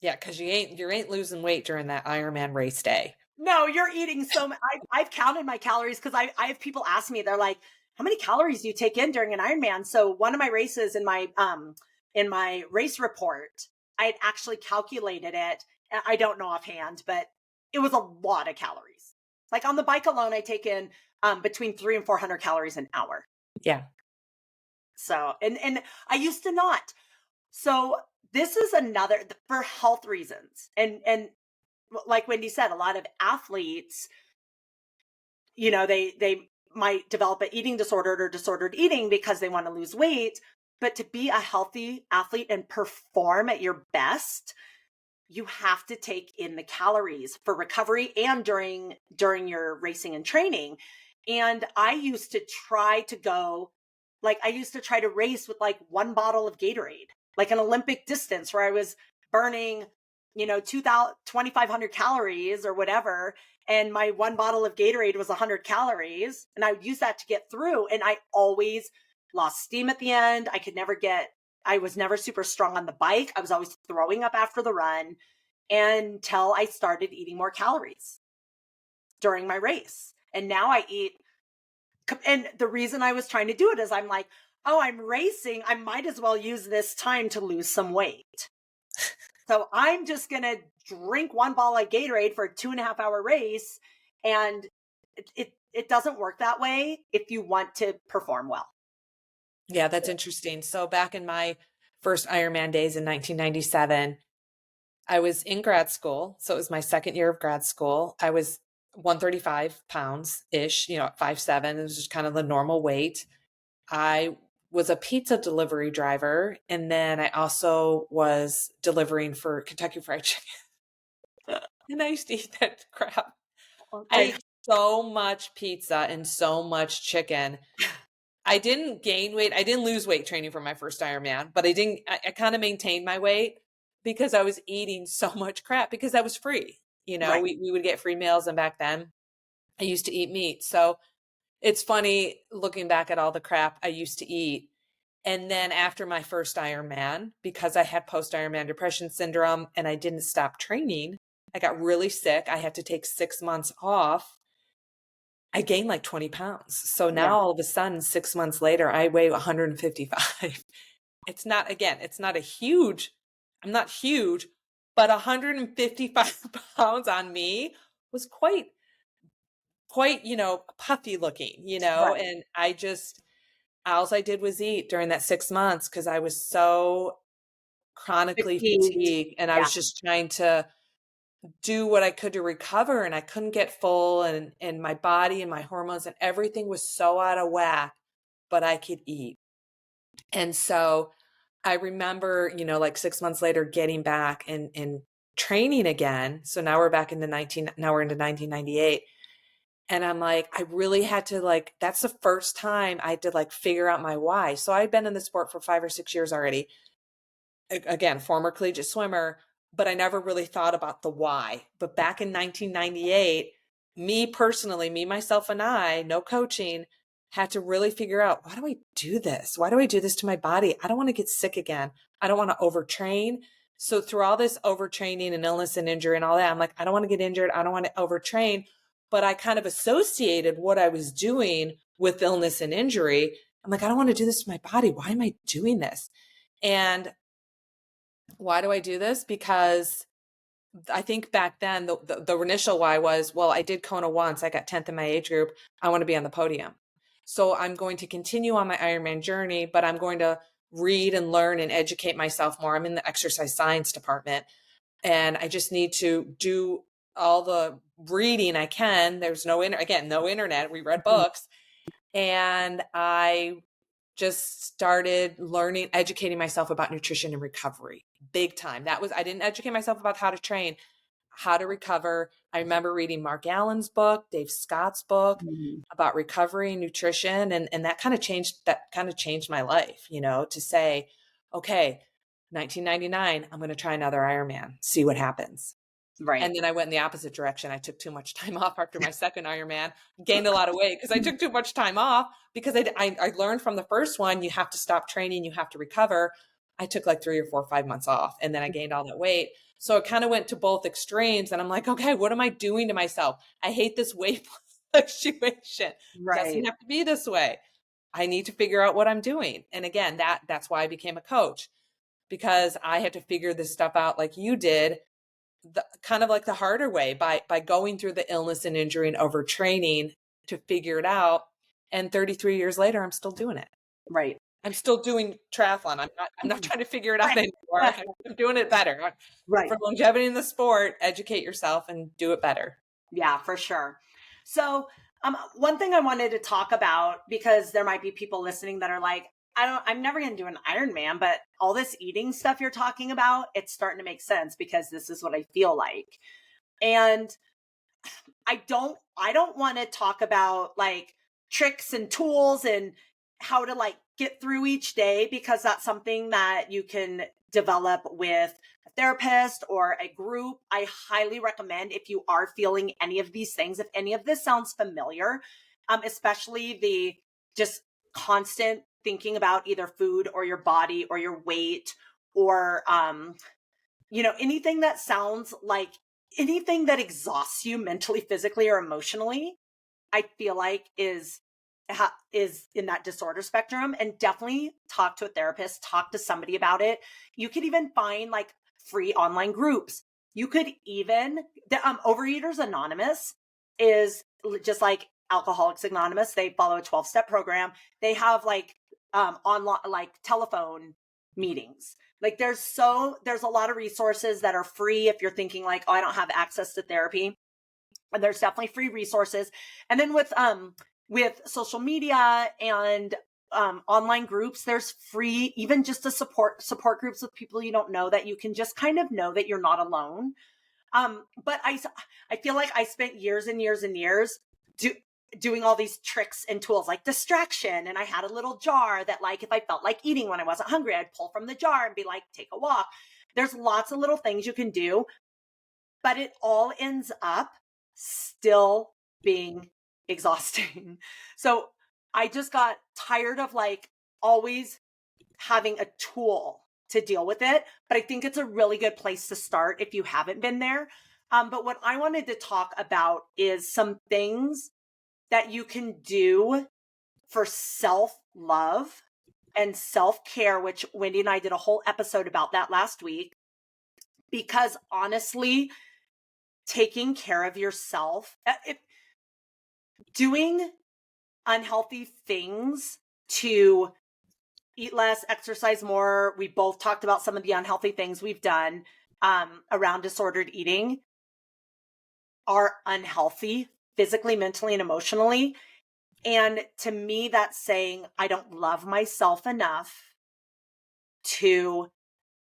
Yeah, because you ain't losing weight during that Ironman race day.
No, you're eating so much. I've counted my calories because I have people ask me, they're like, how many calories do you take in during an Ironman? So one of my races in my race report, I had actually calculated it. I don't know offhand, but it was a lot of calories. Like on the bike alone, I take in between 300 and 400 calories an hour.
Yeah.
So, and I used to not. So this is another, for health reasons. And like Wendy said, a lot of athletes, they might develop an eating disorder or disordered eating because they want to lose weight. But to be a healthy athlete and perform at your best, you have to take in the calories for recovery and during your racing and training. And I used to try to race with like one bottle of Gatorade, like an Olympic distance where I was burning, 2,500 calories or whatever. And my one bottle of Gatorade was 100 calories. And I would use that to get through. And I always lost steam at the end. I was never super strong on the bike. I was always throwing up after the run until I started eating more calories during my race. And now I eat. And the reason I was trying to do it is I'm like, oh, I'm racing. I might as well use this time to lose some weight. So I'm just going to drink one bottle of Gatorade for a 2.5-hour race. And it doesn't work that way if you want to perform well.
Yeah, that's interesting. So back in my first Ironman days in 1997, I was in grad school. So it was my second year of grad school. I was 135 pounds ish, at 5'7". It was just kind of the normal weight. I was a pizza delivery driver. And then I also was delivering for Kentucky Fried Chicken. And I used to eat that crap. I ate so much pizza and so much chicken. I didn't gain weight. I didn't lose weight training for my first Ironman, but I kind of maintained my weight because I was eating so much crap because that was free.
Right.
We would get free meals. And back then I used to eat meat. So it's funny looking back at all the crap I used to eat. And then after my first Ironman, because I had post Ironman depression syndrome and I didn't stop training, I got really sick. I had to take 6 months off. I gained like 20 pounds. So now all of a sudden, 6 months later, I weigh 155. It's not I'm not huge, but 155 pounds on me was quite, puffy looking,
Right.
and all I did was eat during that 6 months because I was so chronically
Fatigued.
fatigued and I
Yeah.
was just trying to do what I could to recover, and I couldn't get full, and my body and my hormones and everything was so out of whack, but I could eat. And so I remember, like 6 months later getting back and training again. So now we're back into 1998. And I'm like, I really had to that's the first time I had to figure out my why. So I'd been in the sport for 5 or 6 years already. Again, former collegiate swimmer, but I never really thought about the why. But back in 1998, me personally, me, myself, and I, no coaching, had to really figure out, why do I do this? Why do I do this to my body? I don't want to get sick again. I don't want to overtrain. So through all this overtraining and illness and injury and all that, I'm like, I don't want to get injured. I don't want to overtrain. But I kind of associated what I was doing with illness and injury. I'm like, I don't want to do this to my body. Why am I doing this? And why do I do this? Because I think back then the initial why was, well, I did Kona once. I got 10th in my age group. I want to be on the podium. So I'm going to continue on my Ironman journey, but I'm going to read and learn and educate myself more. I'm in the exercise science department, and I just need to do all the reading I can. There's no internet. We read books, and I just started educating myself about nutrition and recovery big time. I didn't educate myself about how to train, how to recover. I remember reading Mark Allen's book, Dave Scott's book about recovery and nutrition. And that kind of changed my life, to say, okay, 1999, I'm going to try another Ironman, see what happens.
Right.
And then I went in the opposite direction. I took too much time off after my second Ironman, gained a lot of weight because I took too much time off because I learned from the first one, you have to stop training, you have to recover. I took like 3 or 4 or 5 months off, and then I gained all that weight. So it kind of went to both extremes. And I'm like, okay, what am I doing to myself? I hate this weight fluctuation. Doesn't
Right.
have to be this way. I need to figure out what I'm doing. And again, that's why I became a coach, because I had to figure this stuff out like you did, kind of like the harder way, by going through the illness and injury and overtraining to figure it out. And 33 years later, I'm still doing it.
Right.
I'm still doing triathlon. I'm not trying to figure it out anymore. I'm doing it better.
Right.
For longevity in the sport, educate yourself and do it better.
Yeah, for sure. So, one thing I wanted to talk about, because there might be people listening that are like, I'm never going to do an Ironman, but all this eating stuff you're talking about, it's starting to make sense because this is what I feel like. And I don't want to talk about like tricks and tools and how to like get through each day, because that's something that you can develop with a therapist or a group. I highly recommend, if you are feeling any of these things, if any of this sounds familiar, especially the just constant thinking about either food or your body or your weight, or anything that sounds like anything that exhausts you mentally, physically, or emotionally, I feel like is in that disorder spectrum. And definitely talk to a therapist, talk to somebody about it. You could even find like free online groups. You could even, the Overeaters Anonymous is just like Alcoholics Anonymous. They follow a 12-step program. They have like online, like telephone meetings. Like there's a lot of resources that are free if you're thinking like, oh, I don't have access to therapy. And there's definitely free resources. And then with social media and online groups, there's free, even just to support groups with people you don't know, that you can just kind of know that you're not alone. But I feel like I spent years and years and years doing all these tricks and tools like distraction. And I had a little jar that, like, if I felt like eating when I wasn't hungry, I'd pull from the jar and be like, take a walk. There's lots of little things you can do, but it all ends up still being exhausting. So I just got tired of like always having a tool to deal with it. But I think it's a really good place to start if you haven't been there. But what I wanted to talk about is some things that you can do for self-love and self-care, which Wendy and I did a whole episode about that last week. Because honestly, taking care of yourself, doing unhealthy things to eat less, exercise more. We both talked about some of the unhealthy things we've done around disordered eating are unhealthy physically, mentally, and emotionally. And to me, that's saying I don't love myself enough to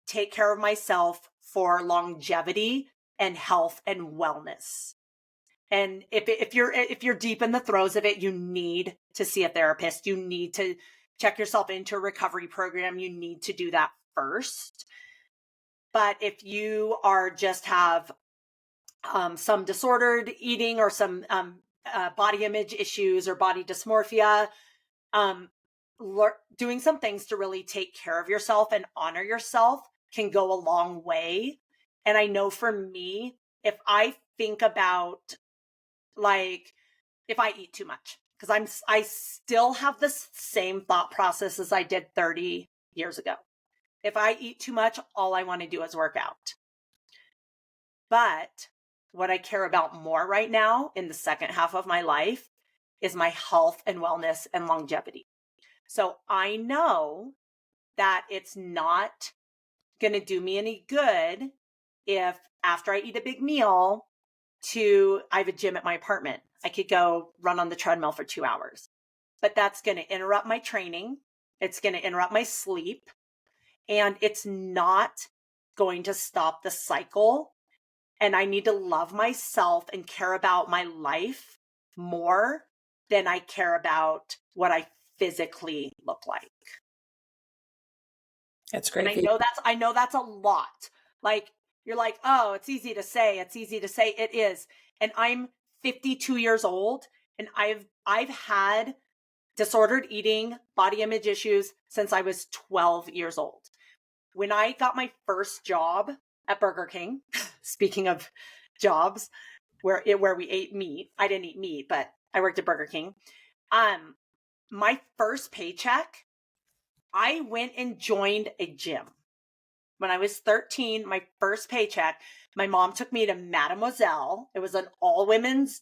take care of myself for longevity and health and wellness. And if you're deep in the throes of it, you need to see a therapist. You need to check yourself into a recovery program. You need to do that first. But if you are just have some disordered eating or some body image issues or body dysmorphia, doing some things to really take care of yourself and honor yourself can go a long way. And I know for me, if I think about like if I eat too much, because I still have this same thought process as I did 30 years ago. If I eat too much, all I want to do is work out. But what I care about more right now in the second half of my life is my health and wellness and longevity. So I know that it's not going to do me any good if after I eat a big meal I have a gym at my apartment. I could go run on the treadmill for 2 hours, but that's going to interrupt my training. It's going to interrupt my sleep, and it's not going to stop the cycle. And I need to love myself and care about my life more than I care about what I physically look like.
That's
And
great.
I know that's a lot. Like, you're like, oh, it's easy to say. It's easy to say. It is. And I'm 52 years old, and I've had disordered eating, body image issues since I was 12 years old. When I got my first job at Burger King, speaking of jobs where we ate meat, I didn't eat meat, but I worked at Burger King. My first paycheck, I went and joined a gym. When I was 13, my first paycheck, my mom took me to Mademoiselle. It was an all women's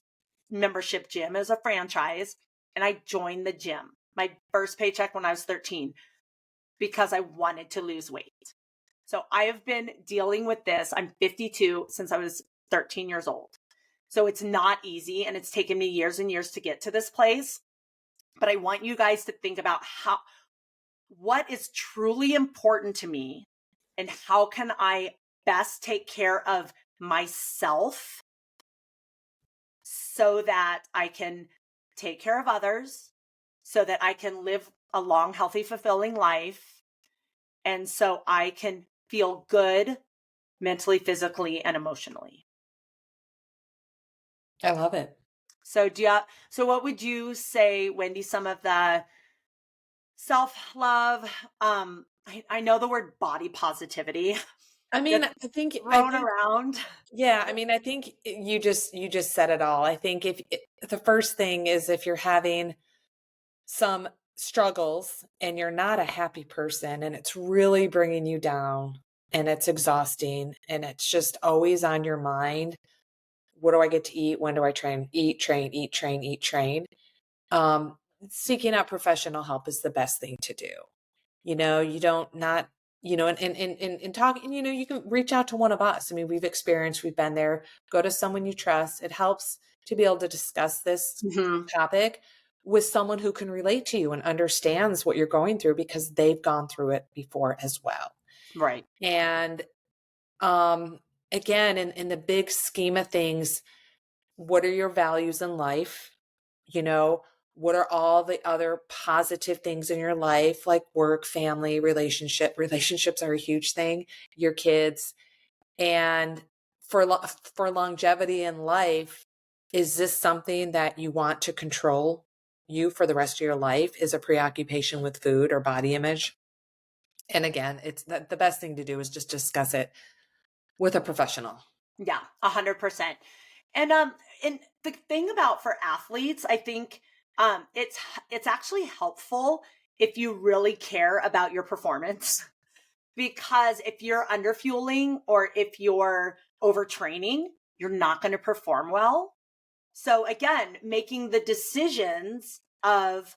membership gym as a franchise. And I joined the gym. My first paycheck when I was 13, because I wanted to lose weight. So I have been dealing with this. I'm 52 since I was 13 years old. So it's not easy, and it's taken me years and years to get to this place. But I want you guys to think about what is truly important to me, and how can I best take care of myself so that I can take care of others, so that I can live a long, healthy, fulfilling life, and so I can feel good mentally, physically, and emotionally.
I love it.
So what would you say, Wendy, some of the self-love, I know the word body positivity
I mean,
gets
I think
thrown around.
yeah, I mean, I think you just said it all. I think the first thing is, if you're having some struggles and you're not a happy person and it's really bringing you down and it's exhausting and it's just always on your mind, what do I get to eat? When do I train? Eat, train, eat, train, eat, train. Seeking out professional help is the best thing to do. You don't not, and talking, you can reach out to one of us. I mean, we've been there. Go to someone you trust. It helps to be able to discuss this topic with someone who can relate to you and understands what you're going through, because they've gone through it before as well.
Right.
And again, in the big scheme of things, what are your values in life? What are all the other positive things in your life, like work, family, relationships are a huge thing, your kids. And for longevity in life, is this something that you want to control you for the rest of your life? Is a preoccupation with food or body image? And again, it's the best thing to do is just discuss it with a professional.
Yeah, 100%. And the thing about, for athletes, I think it's actually helpful if you really care about your performance, because if you're underfueling or if you're overtraining, you're not going to perform well. So again, making the decisions of,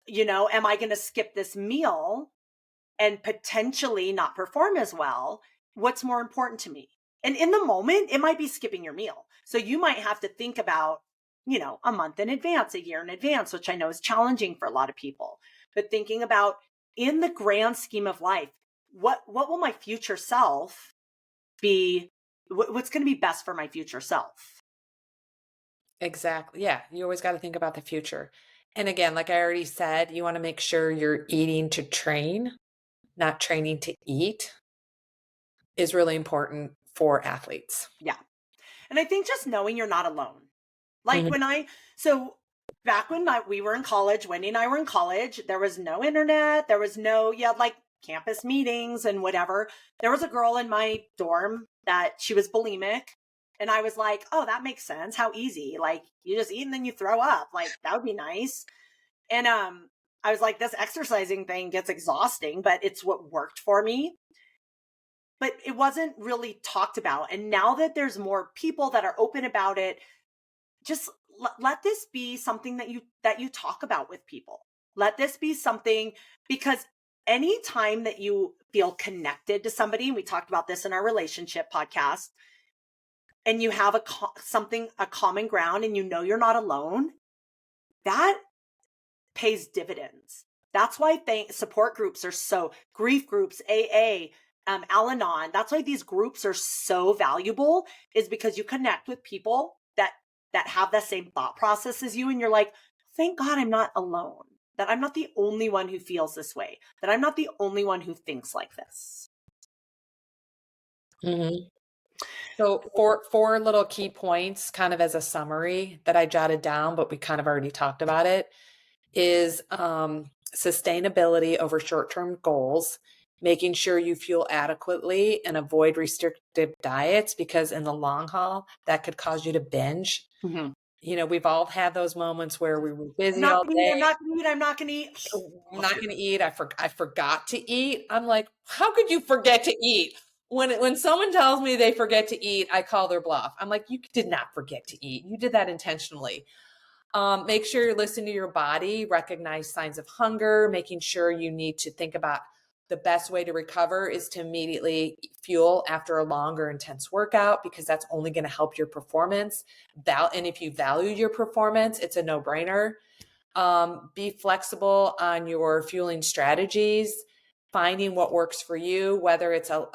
am I going to skip this meal and potentially not perform as well? What's more important to me? And in the moment, it might be skipping your meal. So you might have to think about, a month in advance, a year in advance, which I know is challenging for a lot of people. But thinking about, in the grand scheme of life, what will my future self be? What's going to be best for my future self?
Exactly. Yeah. You always got to think about the future. And again, like I already said, you want to make sure you're eating to train, not training to eat, is really important for athletes.
Yeah. And I think just knowing you're not alone. Like back when we were in college, Wendy and I were in college, there was no internet. There was no, like campus meetings and whatever. There was a girl in my dorm that she was bulimic. And I was like, oh, that makes sense. How easy. Like, you just eat and then you throw up. Like, that would be nice. And I was like, this exercising thing gets exhausting, but it's what worked for me. But it wasn't really talked about. And now that there's more people that are open about it, just let this be something that you talk about with people. Let this be something, because anytime that you feel connected to somebody, and we talked about this in our relationship podcast, and you have a common ground, and you're not alone, that pays dividends. That's why support groups are so, grief groups, AA, Al-Anon. That's why these groups are so valuable, is because you connect with people that have the same thought process as you, and you're like, thank God I'm not alone. that I'm not the only one who feels this way, that I'm not the only one who thinks like this.
Mm-hmm. So four little key points kind of as a summary that I jotted down, but we kind of already talked about it, is sustainability over short-term goals, making sure you fuel adequately and avoid restrictive diets, because in the long haul, that could cause you to binge.
Mm-hmm.
You know, we've all had those moments where we were
I'm
busy
not
all
gonna eat,
day.
I'm not gonna eat, I'm not gonna eat.
I'm not going to eat. I forgot to eat. I'm like, how could you forget to eat? When someone tells me they forget to eat, I call their bluff. I'm like, you did not forget to eat. You did that intentionally. Make sure you're listening to your body, recognize signs of hunger, making sure you need to think about the best way to recover is to immediately fuel after a long or intense workout, because that's only going to help your performance. And if you value your performance, it's a no-brainer. Be flexible on your fueling strategies, finding what works for you, whether it's a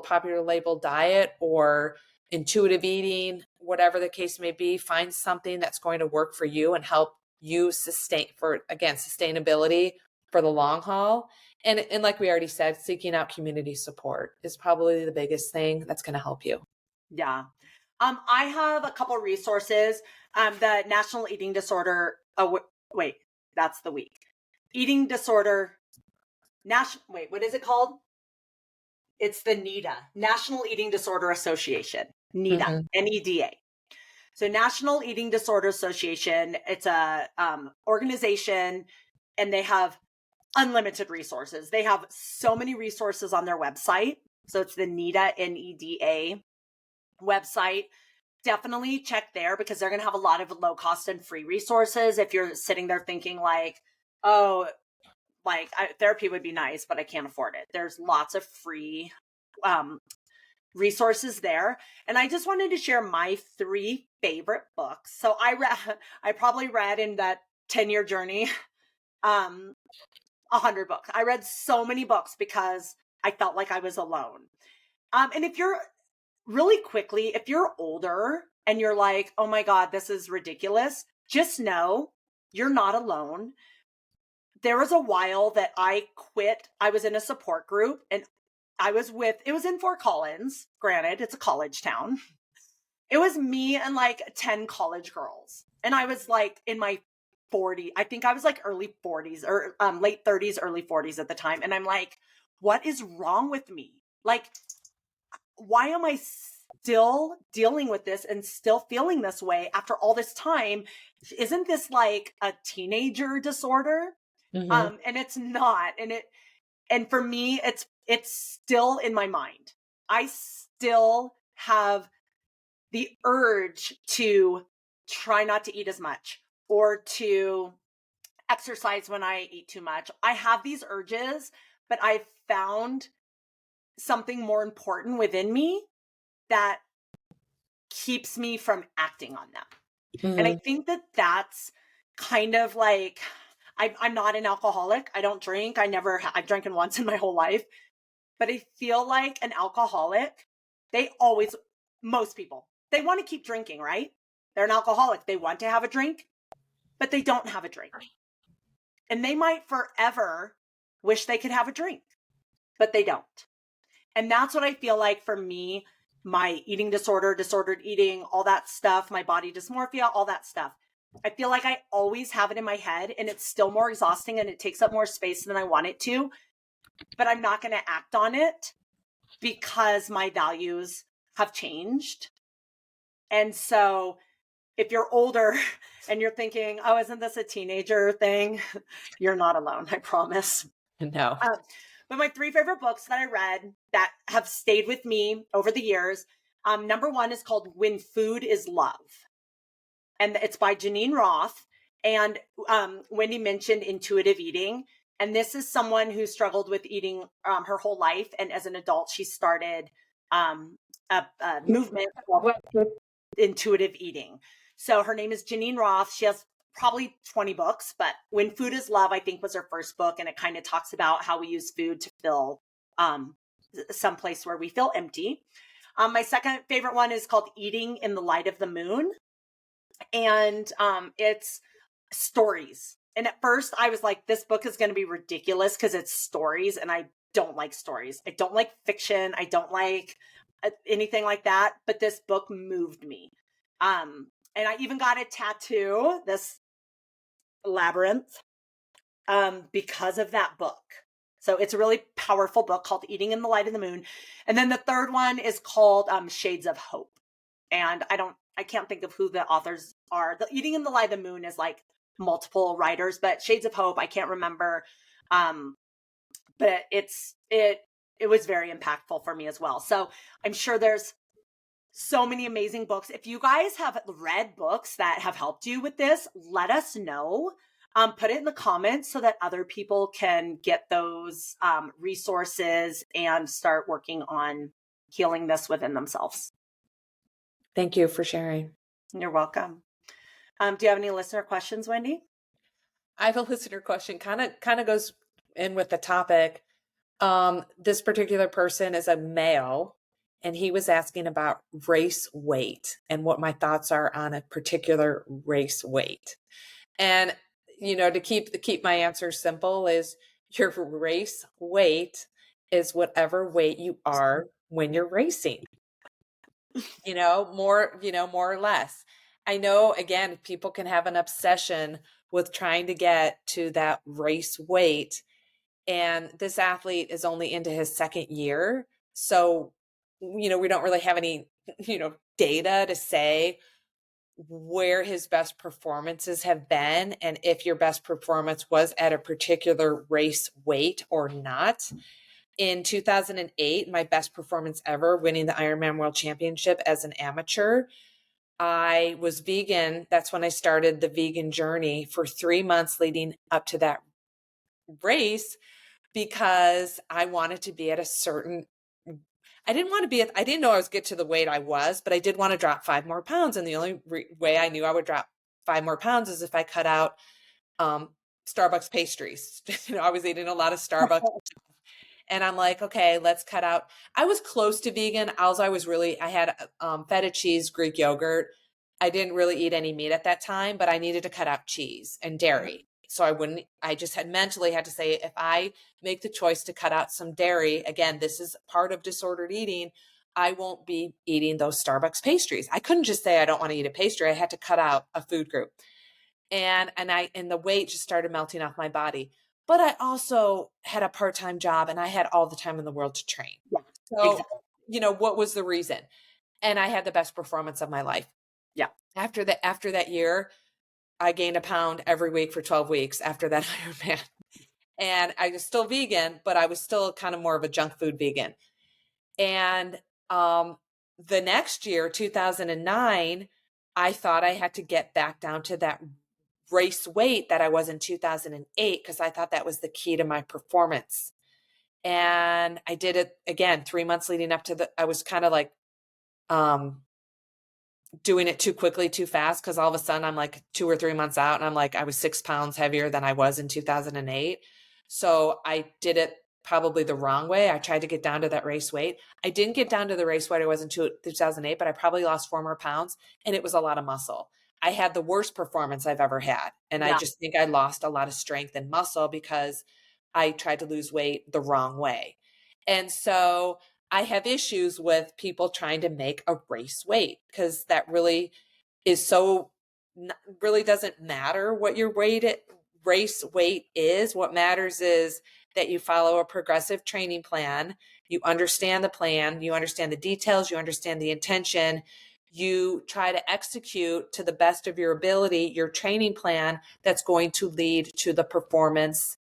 popular labeled diet or intuitive eating, whatever the case may be. Find something that's going to work for you and help you sustainability for the long haul. And like we already said, seeking out community support is probably the biggest thing that's going to help you.
Yeah. I have a couple resources. The National Eating Disorder, wait, that's the week. Eating Disorder, what is it called? It's the NEDA, National Eating Disorder Association, NEDA,
Mm-hmm.
NEDA. So National Eating Disorder Association, it's a organization, and they have unlimited resources. They have so many resources on their website. So it's the NEDA, NEDA website. Definitely check there, because they're going to have a lot of low cost and free resources. If you're sitting there thinking like, oh, therapy would be nice, but I can't afford it. There's lots of free resources there. And I just wanted to share my 3 favorite books. So I probably read in that 10-year journey, 100 books. I read so many books because I felt like I was alone. And if you're older and you're like, oh my God, this is ridiculous, just know you're not alone. There was a while that I quit. I was in a support group, and it was in Fort Collins. Granted, it's a college town. It was me and like 10 college girls. And I was like in my 40s. I think I was like early 40s or late 30s, early 40s at the time. And I'm like, what is wrong with me? Like, why am I still dealing with this and still feeling this way after all this time? Isn't this like a teenager disorder?
Mm-hmm.
And it's not. And for me, it's still in my mind. I still have the urge to try not to eat as much or to exercise when I eat too much. I have these urges, but I've found something more important within me that keeps me from acting on them.
Mm-hmm.
And I think that that's kind of like, I'm not an alcoholic. I don't drink. I've drinking once in my whole life, but I feel like an alcoholic, most people, they want to keep drinking, right? They're an alcoholic. They want to have a drink, but they don't have a drink. And they might forever wish they could have a drink, but they don't. And that's what I feel like for me, my eating disorder, disordered eating, all that stuff, my body dysmorphia, all that stuff. I feel like I always have it in my head, and it's still more exhausting and it takes up more space than I want it to, but I'm not going to act on it because my values have changed. And so if you're older and you're thinking, oh, isn't this a teenager thing? You're not alone, I promise.
No.
But my 3 favorite books that I read that have stayed with me over the years, number 1 is called When Food is Love. And it's by Janine Roth. And Wendy mentioned intuitive eating. And this is someone who struggled with eating her whole life. And as an adult, she started a movement called intuitive eating. So her name is Janine Roth. She has probably 20 books, but When Food is Love, I think, was her first book. And it kind of talks about how we use food to fill some place where we feel empty. My second favorite one is called Eating in the Light of the Moon. And it's stories. And at first I was like, this book is going to be ridiculous because it's stories, and I don't like stories. I don't like fiction. I don't like anything like that. But this book moved me. And I even got a tattoo, this labyrinth, because of that book. So it's a really powerful book called Eating in the Light of the Moon. And then the third one is called Shades of Hope. And I can't think of who the authors are. The Eating in the Light of the Moon is like multiple writers, but Shades of Hope, I can't remember. But it was very impactful for me as well. So I'm sure there's so many amazing books. If you guys have read books that have helped you with this, let us know. Put it in the comments so that other people can get those resources and start working on healing this within themselves.
Thank you for sharing.
You're welcome. Do you have any listener questions, Wendy?
I have a listener question. Kind of goes in with the topic. This particular person is a male, and he was asking about race weight and what my thoughts are on a particular race weight. And to keep my answer simple, is your race weight is whatever weight you are when you're racing. More or less. I know, again, people can have an obsession with trying to get to that race weight. And this athlete is only into his second year. So, we don't really have any, data to say where his best performances have been and if your best performance was at a particular race weight or not. In 2008, my best performance ever, winning the Ironman World Championship as an amateur, I was vegan. That's when I started the vegan journey for 3 months leading up to that race, because I wanted to be at a certain, I didn't know I was get to the weight I was, but I did want to drop 5 more pounds. And the only way I knew I would drop 5 more pounds is if I cut out Starbucks pastries. I was eating a lot of Starbucks. And I'm like, okay, let's cut out. I was close to vegan. I had feta cheese, Greek yogurt. I didn't really eat any meat at that time, but I needed to cut out cheese and dairy. So I just had mentally had to say, if I make the choice to cut out some dairy, again, this is part of disordered eating, I won't be eating those Starbucks pastries. I couldn't just say I don't want to eat a pastry. I had to cut out a food group. And the weight just started melting off my body. But I also had a part-time job, and I had all the time in the world to train.
Yeah,
So,
exactly.
What was the reason? And I had the best performance of my life.
Yeah.
After that year, I gained a pound every week for 12 weeks after that Ironman. And I was still vegan, but I was still kind of more of a junk food vegan. And the next year, 2009, I thought I had to get back down to that race weight that I was in 2008, because I thought that was the key to my performance. And I did it again, 3 months leading up to I was kind of like doing it too quickly, too fast, because all of a sudden I'm like 2 or 3 months out and I'm like, I was 6 pounds heavier than I was in 2008. So I did it probably the wrong way. I tried to get down to that race weight. I didn't get down to the race weight I was in 2008, but I probably lost 4 more pounds, and it was a lot of muscle. I had the worst performance I've ever had. And I just think I lost a lot of strength and muscle because I tried to lose weight the wrong way. And so I have issues with people trying to make a race weight, because that really is really doesn't matter what your race weight is. What matters is that you follow a progressive training plan. You understand the plan, you understand the details, you understand the intention. You try to execute to the best of your ability your training plan that's going to lead to the performance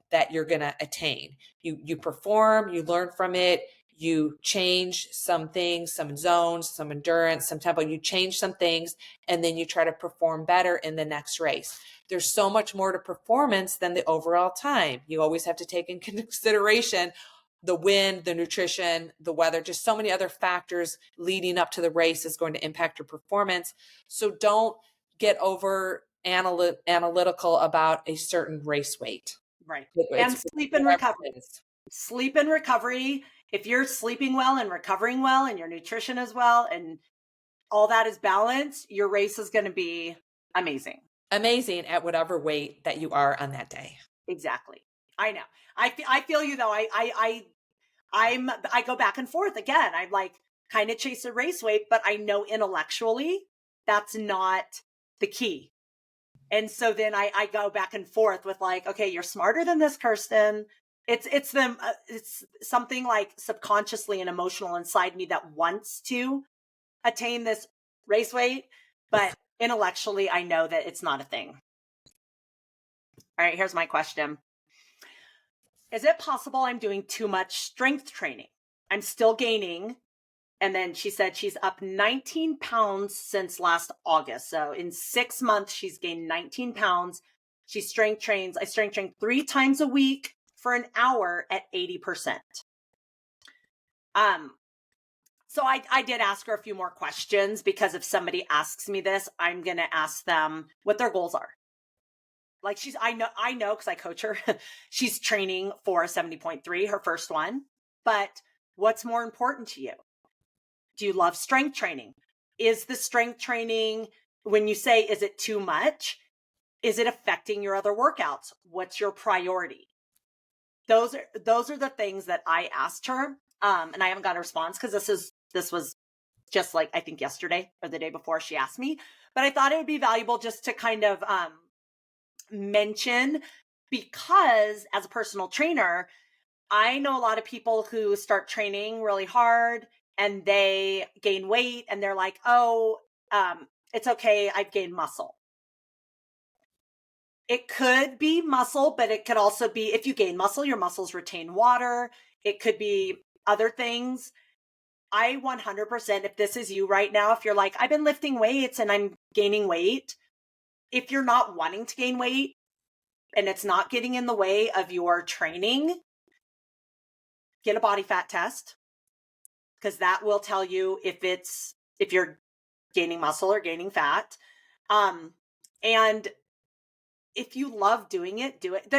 that you're going to attain. You perform, you learn from it, you change some things, some zones, some endurance, some tempo, you change some things, and then you try to perform better in the next race. There's so much more to performance than the overall time. You always have to take in consideration the wind, the nutrition, the weather, just so many other factors leading up to the race is going to impact your performance. So don't get over analytical about a certain race weight.
Right. And sleep and recovery. Sleep and recovery. If you're sleeping well and recovering well and your nutrition is well and all that is balanced, your race is going to be amazing.
amazing at whatever weight that you are on that day.
Exactly. I know. I feel you though. I go back and forth again. I'm like kind of chase a race weight, but I know intellectually that's not the key. And so then I go back and forth with like, okay, you're smarter than this, Kirsten. It's something like subconsciously and emotional inside me that wants to attain this race weight, but intellectually I know that it's not a thing. All right, here's my question. Is it possible I'm doing too much strength training? I'm still gaining. And then she said she's up 19 pounds since last August. So in 6 months, she's gained 19 pounds. She strength trains. I strength train 3 times a week for an hour at 80%. So I did ask her a few more questions because if somebody asks me this, I'm going to ask them what their goals are. Like I know because I coach her. She's training for a 70.3, her first one. But what's more important to you? Do you love strength training? Is the strength training, when you say, is it too much? Is it affecting your other workouts? What's your priority? Those are the things that I asked her. And I haven't got a response because this was just like, I think yesterday or the day before she asked me, but I thought it would be valuable just to kind of, mention, because as a personal trainer, I know a lot of people who start training really hard and they gain weight and they're like, oh, it's okay, I've gained muscle. It could be muscle, but it could also be, if you gain muscle, your muscles retain water. It could be other things. I 100%, if this is you right now, if you're like, I've been lifting weights and I'm gaining weight, if you're not wanting to gain weight and it's not getting in the way of your training, get a body fat test, because that will tell you if you're gaining muscle or gaining fat. And if you love doing it, do it.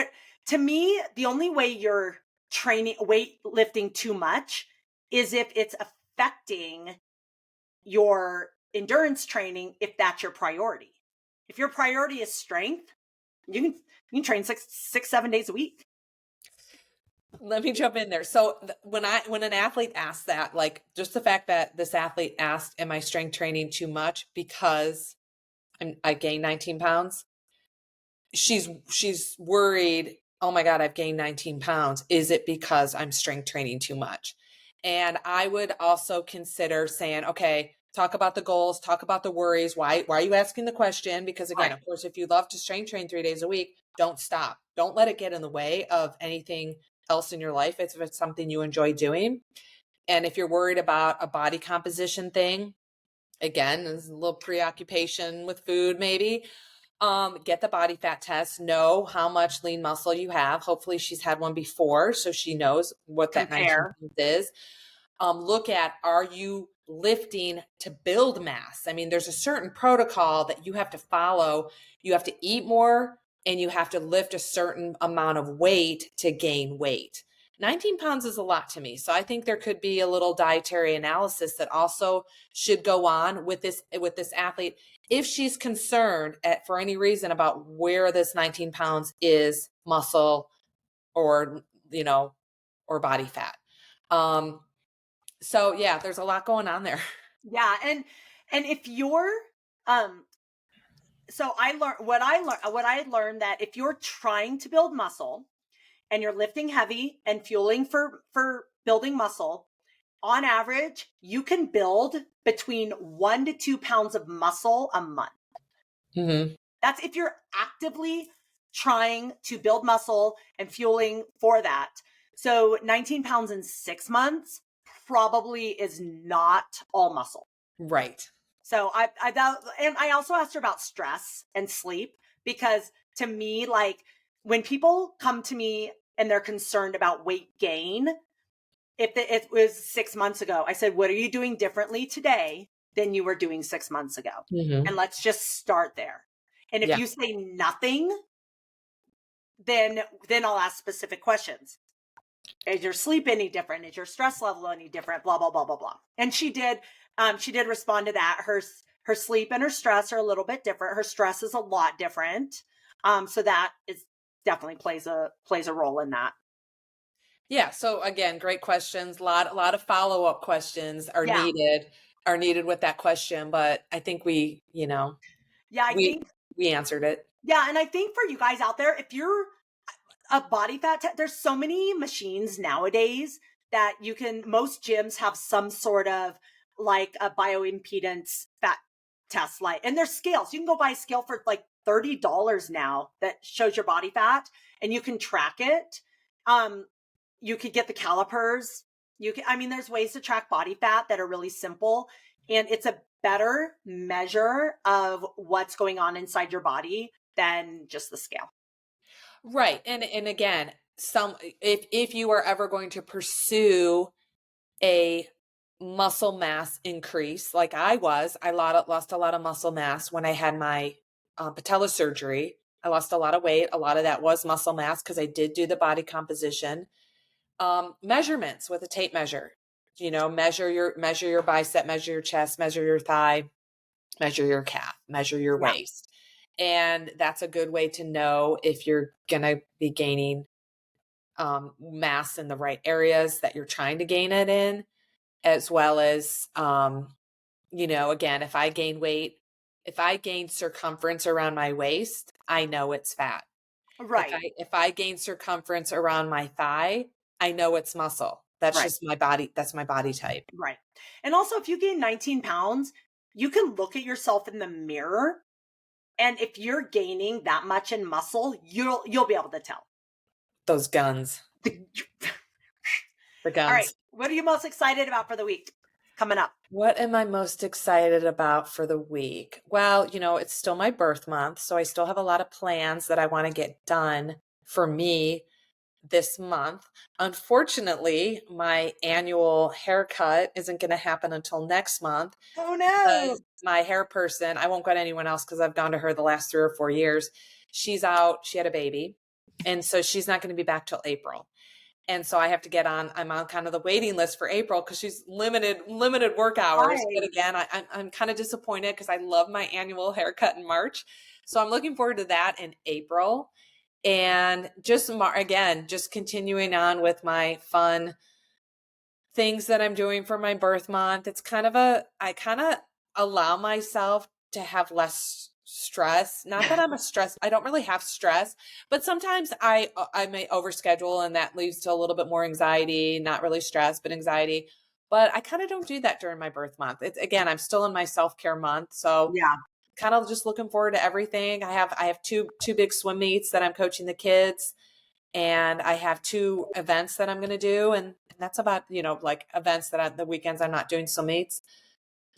To me, the only way you're training weightlifting too much is if it's affecting your endurance training, if that's your priority. If your priority is strength, you can train 7 days a week.
Let me jump in there. So when an athlete asks that, like just the fact that this athlete asked, am I strength training too much because I gained 19 pounds? She's worried, oh my God, I've gained 19 pounds. Is it because I'm strength training too much? And I would also consider saying, okay, talk about the goals, talk about the worries. Why are you asking the question? Because again,
Right.
Of course, if you love to strength train 3 days a week, don't stop. Don't let it get in the way of anything else in your life if it's something you enjoy doing. And if you're worried about a body composition thing, again, there's a little preoccupation with food maybe. Get the body fat test, know how much lean muscle you have. Hopefully she's had one before, so she knows what that 19
Compare.
pounds is. Look at, are you lifting to build mass? I mean, there's a certain protocol that you have to follow. You have to eat more and you have to lift a certain amount of weight to gain weight. 19 pounds is a lot to me. So I think there could be a little dietary analysis that also should go on with this athlete if she's concerned for any reason about where this 19 pounds is muscle or, or body fat. So yeah, there's a lot going on there.
Yeah. And if you're, so what I learned that if you're trying to build muscle and you're lifting heavy and fueling for building muscle, on average, you can build between 1 to 2 pounds of muscle a month.
Mm-hmm.
That's if you're actively trying to build muscle and fueling for that. So 19 pounds in 6 months probably is not all muscle.
Right.
So I also asked her about stress and sleep, because to me, like when people come to me and they're concerned about weight gain, if it was 6 months ago, I said, what are you doing differently today than you were doing 6 months ago?
Mm-hmm.
And let's just start there. And if you say nothing, then I'll ask specific questions. Is your sleep any different? Is your stress level any different? Blah, blah, blah, blah, blah. And she did respond to that. Her sleep and her stress are a little bit different. Her stress is a lot different. So that is definitely plays a role in that.
Yeah. So again, great questions. A lot of follow-up questions are
Yeah.
needed with that question, but I think we answered it.
Yeah. And I think for you guys out there, if you're a body fat there's so many machines nowadays that most gyms have some sort of like a bioimpedance fat test, like, and there's scales. You can go buy a scale for like $30 now that shows your body fat and you can track it. You could get the calipers. There's ways to track body fat that are really simple, and it's a better measure of what's going on inside your body than just the scale.
Right. And again, if you are ever going to pursue a muscle mass increase, like I lost a lot of muscle mass when I had my patella surgery. I lost a lot of weight. A lot of that was muscle mass because I did do the body composition measurements with a tape measure. Measure your bicep, measure your chest, measure your thigh, measure your calf, measure your waist. And that's a good way to know if you're going to be gaining mass in the right areas that you're trying to gain it in, as well as, again, if I gain weight, if I gain circumference around my waist, I know it's fat.
Right.
If I gain circumference around my thigh, I know it's muscle. That's just my body. That's my body type.
Right. And also, if you gain 19 pounds, you can look at yourself in the mirror. And if you're gaining that much in muscle, you'll be able to tell.
Those guns. The guns.
All right. What are you most excited about for the week coming up?
What am I most excited about for the week? Well, it's still my birth month, so I still have a lot of plans that I want to get done for me this month. Unfortunately, my annual haircut isn't going to happen until next month.
Oh no.
My hair person, I won't go to anyone else because I've gone to her the last 3 or 4 years. She's out. She had a baby. And so she's not going to be back till April. And so I have to I'm on kind of the waiting list for April because she's limited work hours. Right. But again, I'm kind of disappointed because I love my annual haircut in March. So I'm looking forward to that in April. And just continuing on with my fun things that I'm doing for my birth month. It's I kind of allow myself to have less stress. Not that I don't really have stress, but sometimes I may overschedule and that leads to a little bit more anxiety, not really stress, but anxiety. But I kind of don't do that during my birth month. I'm still in my self-care month. So yeah, kind of just looking forward to everything. I have two big swim meets that I'm coaching the kids, and I have 2 events that I'm going to do. And that's about, like events that the weekends I'm not doing swim meets.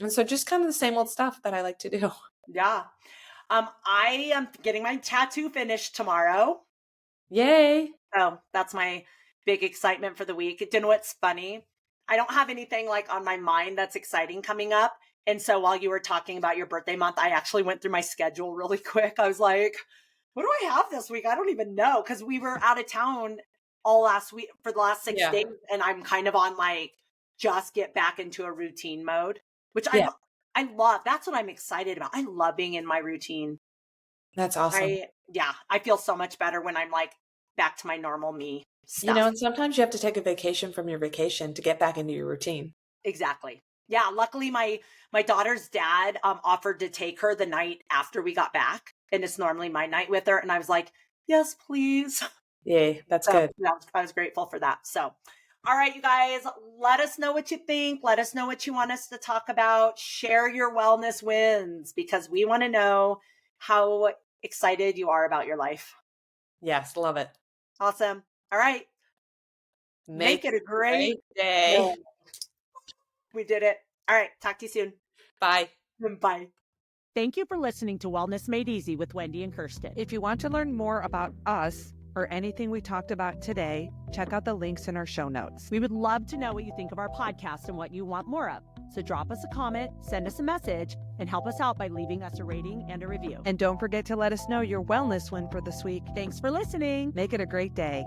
And so just kind of the same old stuff that I like to do.
Yeah. I am getting my tattoo finished tomorrow.
Yay.
So that's my big excitement for the week. You know what's funny? I don't have anything like on my mind that's exciting coming up. And so while you were talking about your birthday month, I actually went through my schedule really quick. I was like, what do I have this week? I don't even know. Because we were out of town all last week for the last 6 days. And I'm kind of on like, just get back into a routine mode, which I love. That's what I'm excited about. I love being in my routine.
That's awesome.
I feel so much better when I'm like back to my normal me stuff.
And sometimes you have to take a vacation from your vacation to get back into your routine.
Exactly. Yeah. Luckily, my daughter's dad offered to take her the night after we got back. And it's normally my night with her. And I was like, yes, please.
Yay. That's good.
Yeah, I was grateful for that. So, all right, you guys, let us know what you think. Let us know what you want us to talk about. Share your wellness wins because we want to know how excited you are about your life.
Yes, love it.
Awesome. All right. Make it a great
day.
Yeah. We did it. All right. Talk to you soon.
Bye.
Bye.
Thank you for listening to Wellness Made Easy with Wendy and Kirsten.
If you want to learn more about us or anything we talked about today, check out the links in our show notes.
We would love to know what you think of our podcast and what you want more of. So drop us a comment, send us a message, and help us out by leaving us a rating and a review.
And don't forget to let us know your wellness win for this week.
Thanks for listening.
Make it a great day.